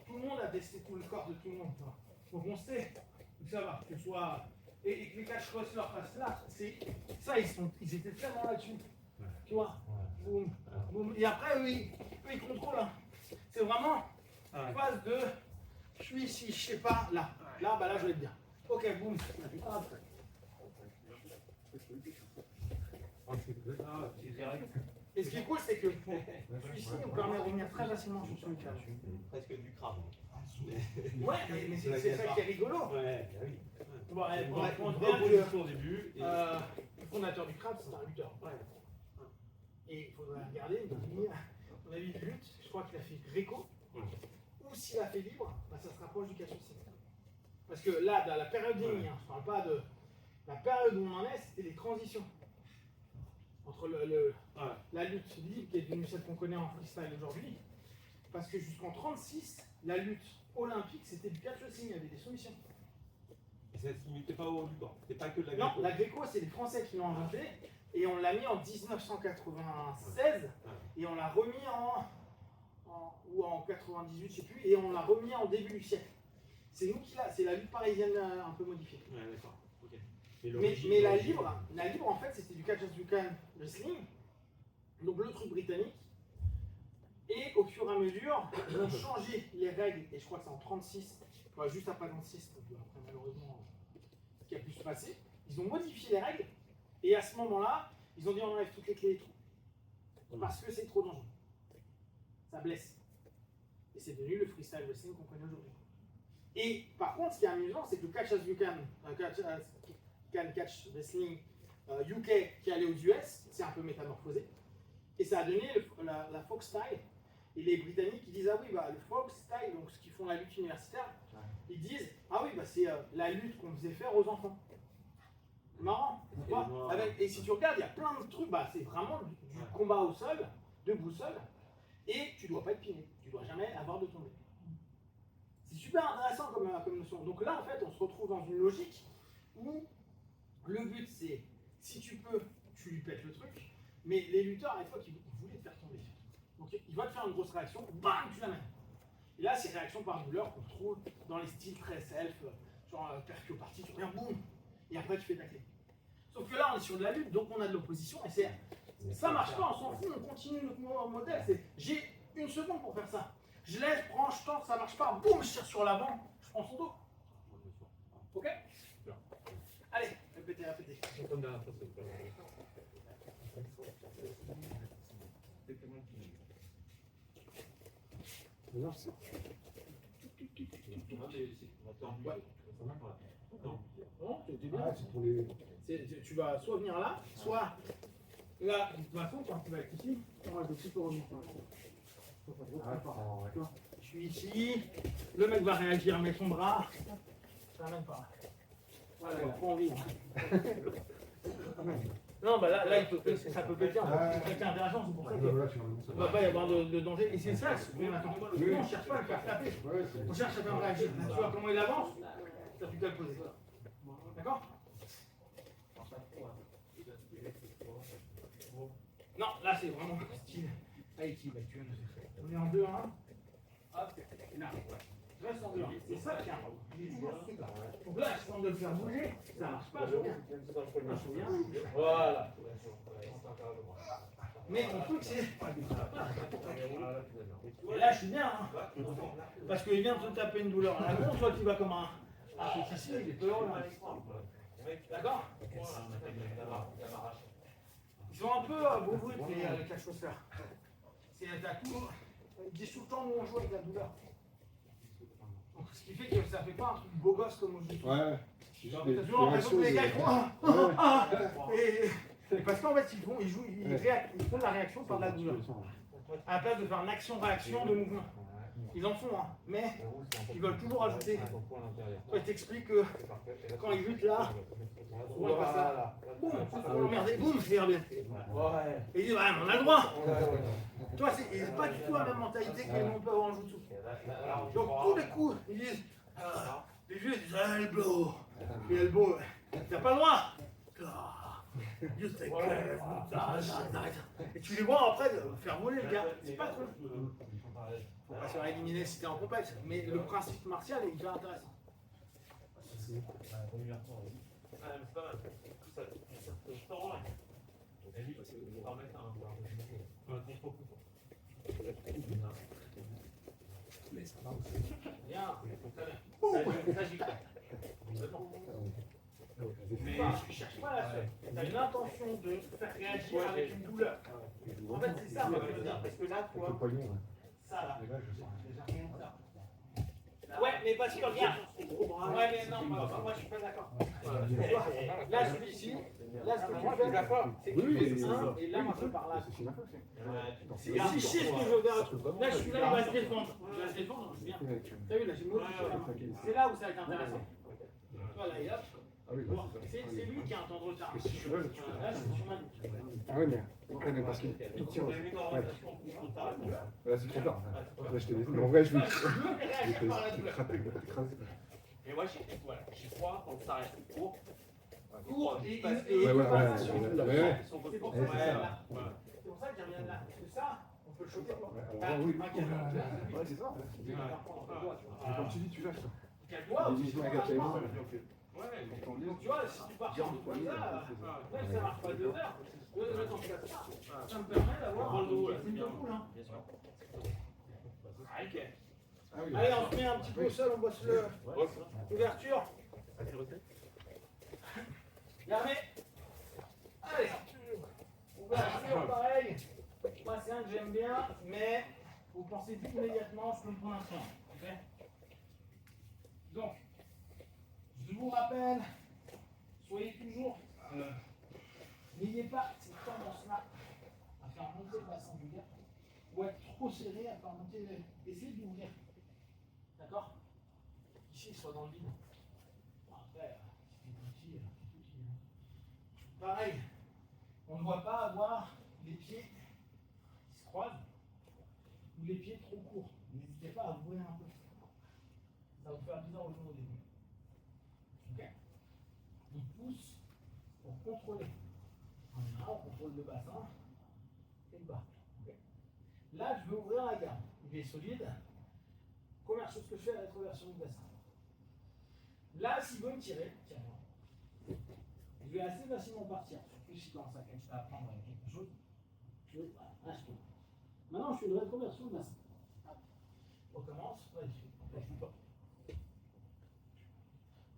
Tout le monde a testé tout le corps de tout le monde, tu vois. Donc on sait que ça va, que ce soit. Et que les catch wrestlers fassent là, ça, ils étaient tellement là-dessus. Tu vois. Boum, boum. Et après, eux, ils contrôlent. Hein. C'est vraiment une phase de. Je suis ici, je sais pas, là. Là, bah là, je vais être bien. Ok, boum. Et ce qui est cool, c'est que celui-ci nous permet de revenir très facilement sur celui-là. Presque du crabe. Ouais, mais c'est ça qui est rigolo. Ouais, oui. Bon, on au début. le fondateur du crabe, c'est un lutteur. Et il faudrait regarder, on a vu de lutte, je crois qu'il a fait Greco. Ou s'il a fait libre, bah, ça se rapproche du catch aussi. Parce que là, dans la période des lignes, je ne parle pas de. La période où on en est, c'était les transitions. Entre la lutte libre, qui est devenue celle qu'on connaît en freestyle aujourd'hui. Parce que jusqu'en 1936, la lutte olympique, c'était du catch aussi, il y avait des soumissions. Et ça ne se limitait pas au Liban, c'était pas que de la Gréco. Non, la Gréco, c'est les Français qui l'ont inventé. Et on l'a mis en 1996. Et on l'a remis ou en 98, je ne sais plus. Et on l'a remis en début du siècle. C'est nous qui l'a. C'est la lutte parisienne un peu modifiée. Ouais, d'accord. Okay. Mais la libre, en fait, c'était du catch as you can wrestling. Donc le truc britannique. Et au fur et à mesure, ils ont changé les règles, et je crois que c'est en 36, juste après 36, donc après malheureusement, ce qui a pu se passer, ils ont modifié les règles Et à ce moment-là, ils ont dit on enlève toutes les clés et tout. Parce que c'est trop dangereux. Ça blesse. Et c'est devenu le freestyle wrestling qu'on connaît aujourd'hui. Et par contre, ce qui est amusant, c'est que le catch as you can, catch wrestling UK qui est allé aux US, c'est un peu métamorphosé. Et ça a donné la folk style. Et les Britanniques ils disent ah oui, bah, le folk style, donc ce qu'ils font la lutte universitaire, ils disent ah oui, bah, c'est la lutte qu'on faisait faire aux enfants. Marrant. Et si tu regardes, il y a plein de trucs, bah, c'est vraiment du combat au sol, debout seul, et tu ne dois pas être piné, tu ne dois jamais avoir de tomber. C'est super intéressant comme notion. Donc là, en fait, on se retrouve dans une logique où le but, c'est, si tu peux, tu lui pètes le truc, mais les lutteurs, à l'époque, ils voulaient te faire tomber. Donc il va te faire une grosse réaction, bam, tu l'amènes. Et là, c'est réaction par douleur qu'on retrouve dans les styles très self, genre percu parti, tu reviens, boum, et après tu fais tacler. Sauf que là, on est sur de la lutte, donc on a de l'opposition, et c'est ça marche pas, on s'en fout, on continue notre modèle. C'est j'ai une seconde pour faire ça. Je lève, je prends, je tente, ça marche pas, boum, je tire sur l'avant, je prends son dos. Ok? Allez, répétez, répétez. Tu vas soit venir là, soit là, de toute façon, quand tu vas être ici, tu peux revenir. Je suis ici, le mec va réagir, met son bras, ça n'amène pas. Voilà, il n'a pas envie. Non, bah là ça peut péter, c'est intéressant, c'est pour ça qu'il ne va pas y avoir de danger. Et c'est ça, on ne cherche pas à le faire taper, on cherche à faire réagir. Tu vois comment il avance, tu n'as plus qu'à le poser. D'accord? Non, là c'est vraiment style. Allez, tu vas nous faire. On est en 2-1. Hop, et là. Reste en 2-1. C'est ça qui est important. Donc là, je tente de le faire bouger. Ça marche pas, je viens. Voilà. Mais mon truc c'est. Et là, je suis bien. Hein. Parce qu'il vient de te taper une douleur à la con, toi tu vas comme un petit ici, il est peu heureux. D'accord? Ils sont un peu beaux les catcheurs. T'as tout. Ils disent tout le temps où on joue avec la douleur. Donc, ce qui fait que ça fait pas un truc beau gosse comme aujourd'hui. Ouais. T'as toujours l'impression que les gars ils font et parce qu'en fait ils font de la réaction par de la douleur. À la place de faire une action-réaction de mouvement. Ils en font, hein, mais ils veulent toujours ajouter. Toi, ils t'expliquent que quand ils luttent là, on passe là, boum, boum, je vais bien. Et ils disent, ouais, on a le droit. Toi, c'est pas du tout la même mentalité que les non-peu en jutsu. Donc, tous les coups, ils disent, les vieux disent, elbow. Et elbow, t'as pas le droit. Just take care. Et tu les vois après faire voler le gars. C'est pas cool. Faut pas se faire éliminer si t'es en compète, mais le principe martial est hyper intéressant. Bien. Mais je cherche pas la seule. Tu as une intention de faire réagir avec une douleur. En fait, c'est ça, parce que là, toi, ça là. Ouais, mais parce que regarde. Ouais, mais non, moi je suis pas d'accord. Là, je suis ici. Là, ce que tu fais, d'accord, c'est que tu fais un, et là, moi je par là. Si je sais ce que je veux faire, là, je suis là, il va se défendre. Il va se défendre, je viens. T'as vu, là, j'ai modifié la main. C'est là où ça va être intéressant. Voilà, et hop. C'est lui qui a un temps de retard. Là, je suis sur ma lutte. Ah oui, mais parce qu'il tient. Là, c'est trop tard. Là, je te dis. Mais en vrai, je vais t'écraser. Et moi, j'y crois quand ça reste court. Court et ouais. C'est pour ça que j'aime là. Parce que ça, on peut le choper. Oui, c'est ça. Comme tu dis, tu lâches. Donc tu vois, si tu pars sur le point là, même si ça marche pas 2 heures, le temps que ça me permet d'avoir une de poule. Allez, on se met un petit peu au sol, on bosse l'ouverture. Fermé. Ouverture, pareil. Moi, c'est un que j'aime bien, mais vous pensez plus immédiatement, je peux me prendre un soin. Okay, donc, je vous rappelle, soyez toujours, n'ayez pas cette tendance-là à faire monter le bassin du gars, ou être trop serré à faire monter le... Essayez de l'ouvrir. D'accord? Ici, soit dans le vide. Après, si c'est petit, c'est petit. Pareil, on ne doit pas avoir les pieds qui se croisent ou les pieds trop courts. N'hésitez pas à ouvrir un peu. Ça va vous faire bizarre au jour au début. Ok? On pousse pour contrôler. En général, on contrôle le bassin et le bas. Okay? Là, je vais ouvrir la gamme. Il est solide. Première chose que je fais, la rétroversion du bassin. Là, s'il veut me tirer, tiens-moi. Je vais assez facilement partir. Surtout si commence à prendre quelque chose. Je vais, voilà, là, je tourne. Maintenant, je fais une rétroversion de bassin. On commence. Là, je ne pas.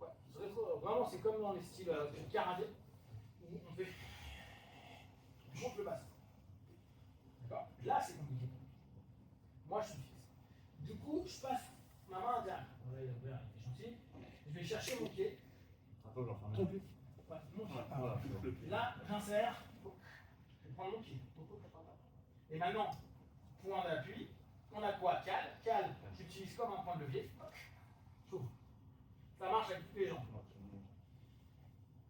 Ouais, vraiment, c'est comme dans les styles de karaté. Où on fait. Je monte le bassin. D'accord? Là, c'est compliqué. Moi, je suis fixe. Du coup, je passe ma main interne. Là, il est ouvert, il est gentil. Je vais chercher mon pied. Ton pied. Ouais, mon pied. Là, j'insère. Je vais prendre mon pied. Et maintenant, point d'appui. On a quoi? Cale. Cale, j'utilise comme un point de levier. J'ouvre. Ça marche avec toutes les jambes.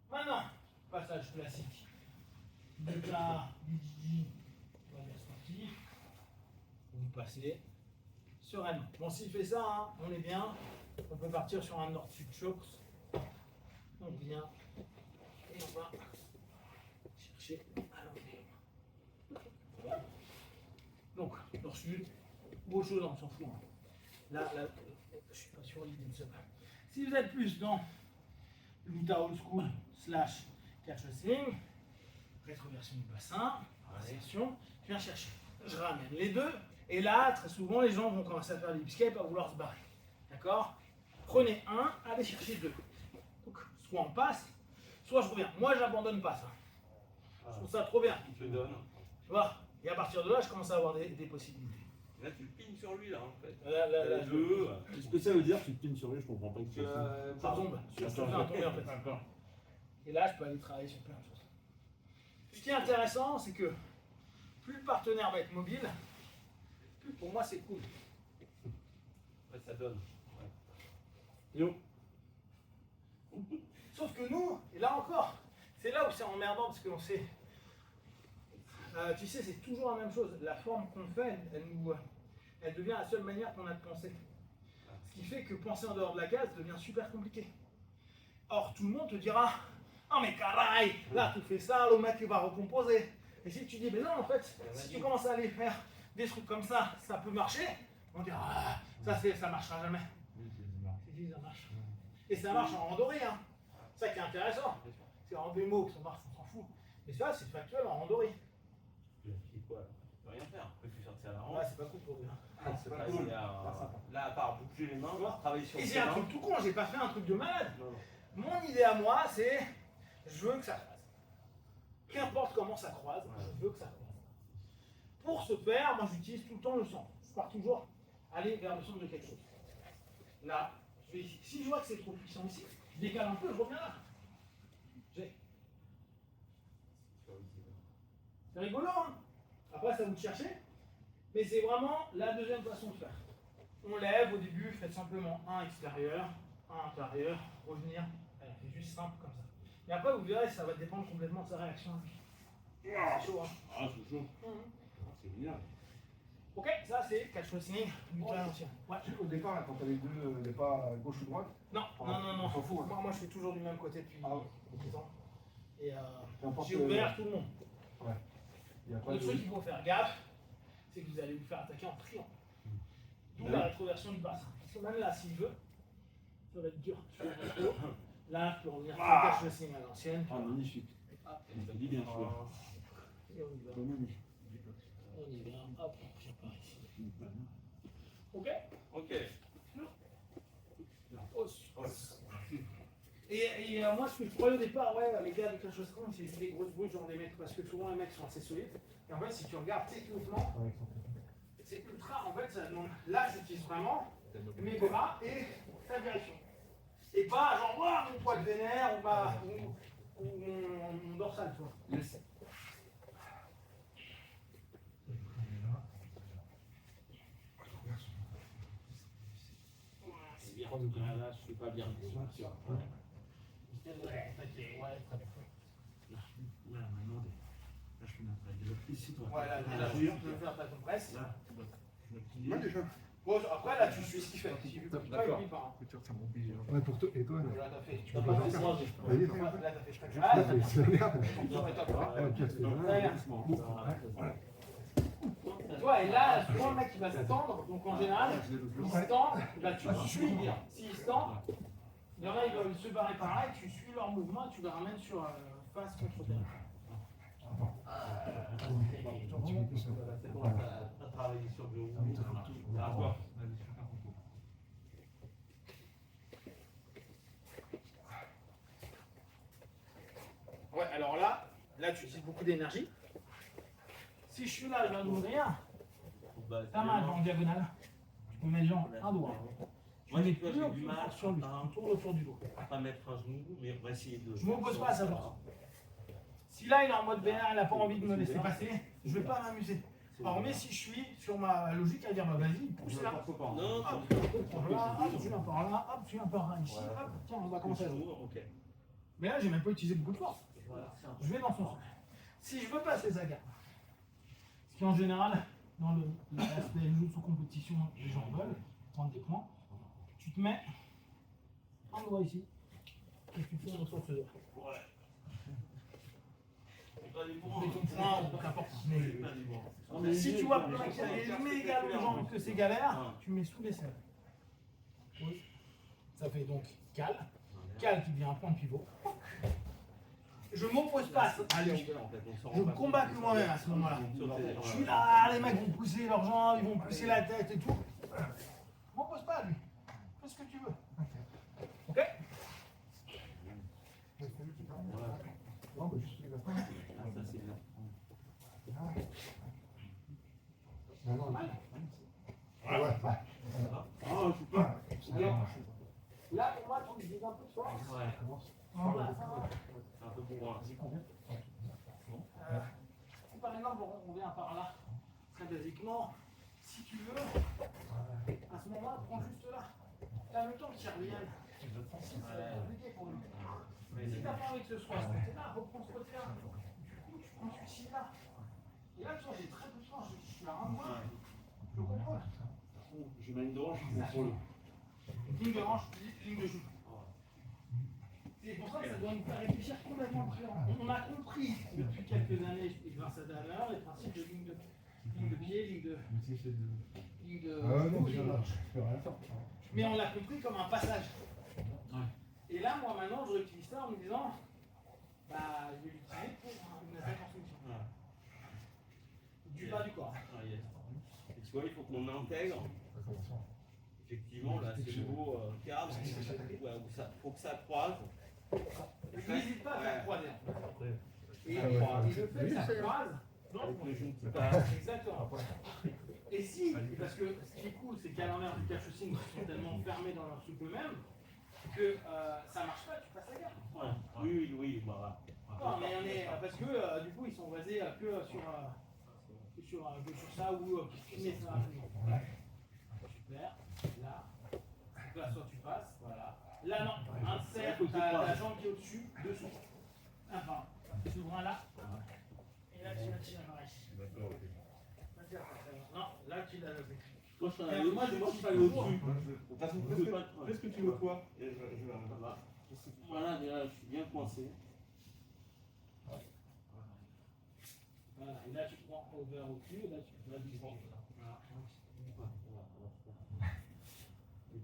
Maintenant, passage classique. De plat, BJJ, on va dire sportif. Vous passez sereinement. Bon, s'il fait ça, hein, on est bien. On peut partir sur un Nord-Sud Chokes. On vient et on va chercher à l'enlever. Donc, Nord-Sud, ou autre chose, on s'en fout. Hein. Là, je suis pas sûr l'idée de ce pas. Si vous êtes plus dans l'Utah Old School / catch wrestling, rétroversion du bassin, réaction, je viens chercher. Je ramène les deux, et là, très souvent, les gens vont commencer à faire des escapes, à vouloir se barrer. D'accord? Prenez un, allez chercher deux. Donc, soit on passe, soit je reviens. Moi, j'abandonne pas ça. Je trouve ça trop bien. Il te donne. Tu vois? Et à partir de là, je commence à avoir des possibilités. Là, tu pines sur lui, là, en fait. Là, deux. Qu'est-ce que ça veut dire, tu te pines sur lui? Je comprends pas que tu ça tombe. Je fais un tomber en fait. Et là, je peux aller travailler sur plein de choses. Ce qui est intéressant, c'est que plus le partenaire va être mobile, plus pour moi c'est cool. Ouais, ça donne. Yo. Sauf que nous, et là encore, c'est là où c'est emmerdant parce qu'on sait. Tu sais, c'est toujours la même chose. La forme qu'on fait, elle devient la seule manière qu'on a de penser. Ce qui fait que penser en dehors de la case devient super compliqué. Or, tout le monde te dira: oh mais caray, là tu fais ça, le mec il va recomposer. Et si tu dis: mais non, en fait, si tu commences à aller faire des trucs comme ça peut marcher, on dira: ah, ça marchera jamais. C'est dit, ça marche. Et ça marche en randonnée, hein. C'est ça qui est intéressant. C'est en démo que ça marche, on s'en fout. Mais ça, c'est factuel en randonnée. Quoi, tu peux rien faire. Après, tu sortir à la Ouais, rampe. c'est pas cool pour lui. C'est pas cool. Là, à part bouger les mains, travailler sur Et le c'est un terrain. truc tout con, j'ai pas fait un truc de malade. Non, non. Mon idée à moi, c'est: je veux que ça croise. Qu'importe comment ça croise, je veux que ça croise. Pour ce faire, moi j'utilise tout le temps le centre. Je pars toujours aller vers le centre de quelque chose. Là, je vais ici. Si je vois que c'est trop puissant ici, je décale un peu, je reviens là. C'est rigolo, hein? Après, ça vous de chercher. Mais c'est vraiment la deuxième façon de faire. On lève au début, faites simplement un extérieur, un intérieur, revenir. Allez, c'est juste simple comme ça. Et après, vous verrez, ça va dépendre complètement de sa réaction. C'est chaud, hein? Ah, c'est chaud. C'est génial. Ok, ça c'est catch wrestling du temps ancien. Ouais. Au départ, là, quand tu as les deux, n'est pas gauche ou droite. Non. On s'en fout. Hein. Moi, je fais toujours du même côté depuis 10 ans. Et N'importe j'ai ouvert tout le monde. Ouais. Il y a pas Le de... truc qu'il faut faire gaffe, c'est que vous allez vous faire attaquer en triangle. D'où la rétroversion du bassin. Parce que même là, s'il veut, ça va être dur. Je fais un rétro. Là, je peux revenir sur le catch wrestling à l'ancienne. Ah, magnifique. Hop. Ça dit bien, celui-là. Et on y va. Magnifique. On y va. Hop, je repars ici. Ok. Ok. Et Et moi, ce que je croyais au départ, ouais, les gars avec la chaussée, c'est des grosses bouches, genre des mecs, parce que souvent les mecs sont assez solides. Et en fait, si tu regardes techniquement, c'est ultra, en fait, ça demande. Là, j'utilise vraiment mes bras et ta direction. Et pas genre, oh, mon poids de vénère ou mon dorsal, tu vois. C'est bien. Ah, là, je suis pas bien. Voilà, maintenant, là, je fais ma taille. Ici, toi. Voilà, déjà, tu peux faire ta compresse. Là, je me plie. Moi déjà. Bon, après, là, tu suis ce qu'il fait. Si tu veux pas, il plie pas. Ouais, pour toi. Et toi, Là, t'as fait. tu peux pas faire ça. Vas-y, fais. Là, t'as fait très Ah, mal. c'est la merde. Très Pierre, c'est bien. Tu vois, et là, souvent le mec il va se tendre, donc en général, il se tend, bah, tu suis bien. S'il se tend, il y en a, ils veulent se barrer pareil, tu suis leur mouvement et tu les ramènes sur face contre terre. T'as travaillé sur le haut. Ouais, alors là tu utilises beaucoup d'énergie. Si je suis là, je viens d'ouvrir, ta main en diagonale, tu peux mettre genre un doigt. Je mets plus du mal sur lui, tu tournes autour du dos. Pas mettre un genou, mais on va essayer de. Je ne m'oppose pas à sa force. Si là il est en mode vénère, il n'a pas envie de me laisser passer, je ne vais pas m'amuser. Alors, mais si je suis sur ma logique à dire bah vas-y, pousse là. Non, Hop, tu viens par là, hop, tu viens par là, ici, hop, tiens, on va commencer à jouer. Mais là, j'ai même pas utilisé beaucoup de force. Je vais dans son sens. Si je veux passer sa garde, ce qui en général, dans l'aspect jeu sous compétition, les gens veulent prendre des points, tu te mets un doigt ici, et tu fais autour de ce doigt. Mais ton point, ou qu'importe. Mais si tu vois qu'il y a des méga gens que c'est galère, tu mets sous les selles. Oui. Ça fait donc cal. Cal qui devient un point de pivot. Je ne m'oppose pas à lui. Je combat que moi-même à ce moment-là. Je suis là, les mecs vont pousser leurs jambes, ils vont pousser la tête et tout. Je ne m'oppose pas à lui. Fais ce que tu veux. Ok? Non, mais juste la fin. Ça, c'est bien. Là, pour moi, tu utilises un peu de force. C'est un peu pour moi. Si par exemple on vient par là, très basiquement, si tu veux, à ce moment-là, prends juste là. T'as le temps qu'il revienne. Si c'est compliqué pour lui. Mais si t'as pas envie que ce soit ce côté-là, reprends ce côté-là. Du coup, tu prends celui-ci là. Et là, tu vois, j'ai très peu de temps, je suis à un mois. Je comprends. Je mets une hanche pour le. Ligne de hanche, ligne de joue. C'est pour ça que ça doit nous faire réfléchir complètement différent. On a compris depuis quelques années, et grâce à Damien, les principes de ligne de pied, ligne de hanche. Mais on l'a compris comme un passage. Et là, moi maintenant, je réutilise ça en me disant, bah, je vais l'utiliser pour une attaque en soumission. Du bas du corps. Et tu vois, il faut qu'on intègre. Effectivement, là, c'est le beau cadre. Ouais, où ça, faut que ça croise. N'hésite pas à faire croiser. Et le fait que ça croise, exactement. Et si, parce que ce qui est cool, c'est qu'à l'envers du cache-signe, ils sont tellement fermés dans leur soupe eux-mêmes que ça marche pas, tu passes la gamme. Ouais. Oui, voilà. Non, mais on est, parce que du coup, ils sont basés que sur ça ou mais ça. Super. Là, soit tu passes, voilà. Là, non, insère la jambe qui est au-dessus, dessous. Enfin, tu ouvres là. Et là, tu la tires pareil. D'accord, non, là, tu l'as levé. Moi, je suis allé au-dessus. Fais ce que tu veux, toi. Et je vais là. Voilà, déjà, je suis bien coincé. Voilà, et là, tu prends over au-dessus, et là, tu vas descendre. Voilà.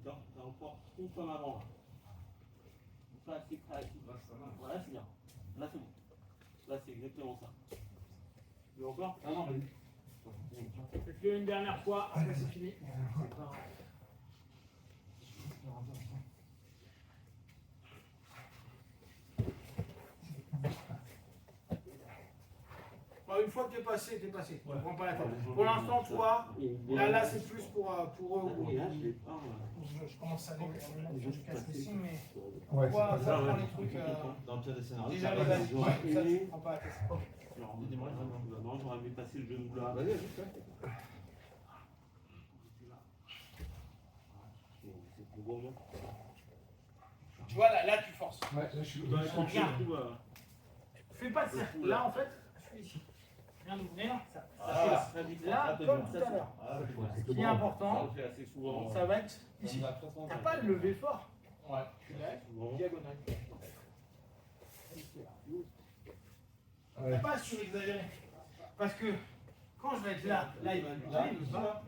T'as encore une fois avant. Là, c'est prêt. Voilà, c'est bien. Là, c'est bon. Là, c'est exactement ça. Tu veux encore? Ah non, vas-y. Faites-le une dernière fois, après c'est fini. une fois que t'es passé, t'es passé. Tu ne prends pas la tête. Pour l'instant, toi, là c'est plus pour eux. Je commence à aller je casse les signes, mais Ouais, toi, c'est ça pas prend ça. les trucs. Dans le pire des scénarios, Déjà, ça les va, bases, les joueurs. ça, tu ne prends pas la tête. Alors, dis-moi, non, j'aurais vu passer le genou là. Vas-y, vas-y, fais. C'est plus gros, Tu vois, là tu forces. Ouais, là, je suis. Regarde. Fais pas de cercle. Là, en fait, je suis ici. Regarde, mais non, ça. Ah, Là, comme tout à l'heure. Ce qui est important, on le fait assez souvent. ça va être ici. T'as pas le lever fort. Ouais. Tu lèves, diagonale. Ouais. Pas surexagéré. Parce que quand je vais être là, il va il va.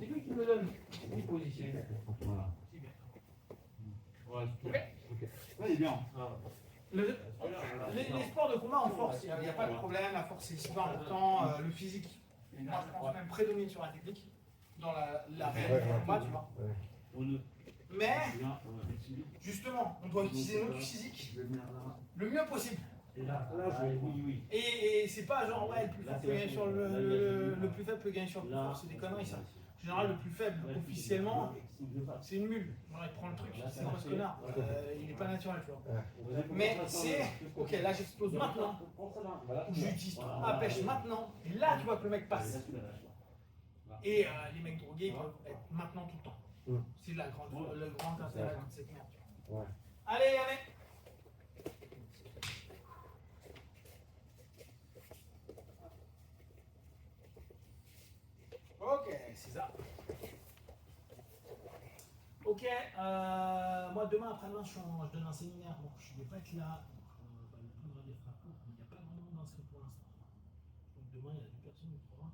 C'est lui qui me donne une position. Ouais, Là, il est bien. Les sports de combat en force, il n'y a pas de problème, la force c'est super important, le physique, moi je pense même prédomine sur la technique, dans la réalité du combat, tu vois. Mais, justement, on doit utiliser notre physique le mieux possible. Et c'est pas genre, ouais, le plus fort peut gagner sur le plus faible peut gagner sur le plus fort, c'est des conneries ça. En général, le plus faible, officiellement, c'est une mule. Genre, il prend le truc, c'est un ce connard. Il est pas naturel, tu vois. Mais c'est, ok, là j'explose maintenant, ou j'utilise ma pêche maintenant, et là tu vois que le mec passe. Et les mecs drogués, ils peuvent être maintenant tout le temps. C'est le grand intérêt de cette merde, tu vois. Allez, allez! Ok, c'est ça. Ok, moi demain après-demain je donne un séminaire, bon je ne vais pas être là, il n'y a pas vraiment d'inscrits pour l'instant. Donc demain il y a 2 personnes au programme.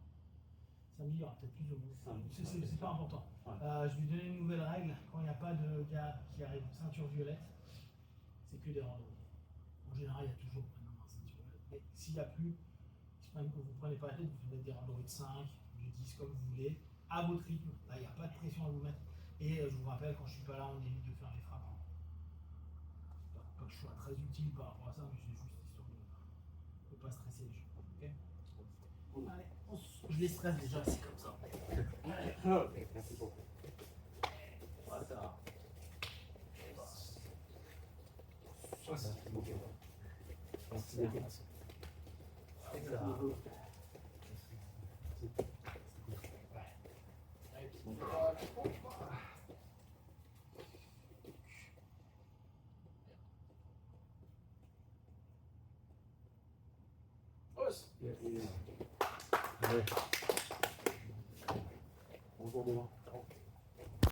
Samedi il y aura peut-être plus de monde, c'est pas important. Je lui donner une nouvelle règle, quand il n'y a pas de gars qui arrive ceinture violette, c'est que des randonnées. En général il y a toujours maintenant un ceinture violette, mais s'il n'y a plus, vous ne prenez pas la tête, vous faites des randonnées de 5, de 10 comme vous voulez, à votre rythme, là il n'y a pas de pression à vous mettre. Et je vous rappelle, quand je suis pas là, on évite de faire les frappes. Pas que je sois très utile par rapport à ça, mais c'est juste histoire de ne pas stresser les gens. Okay, allez, je les stresse déjà, c'est comme ça. Merci beaucoup. Ouais, ça va. Bonjour demain.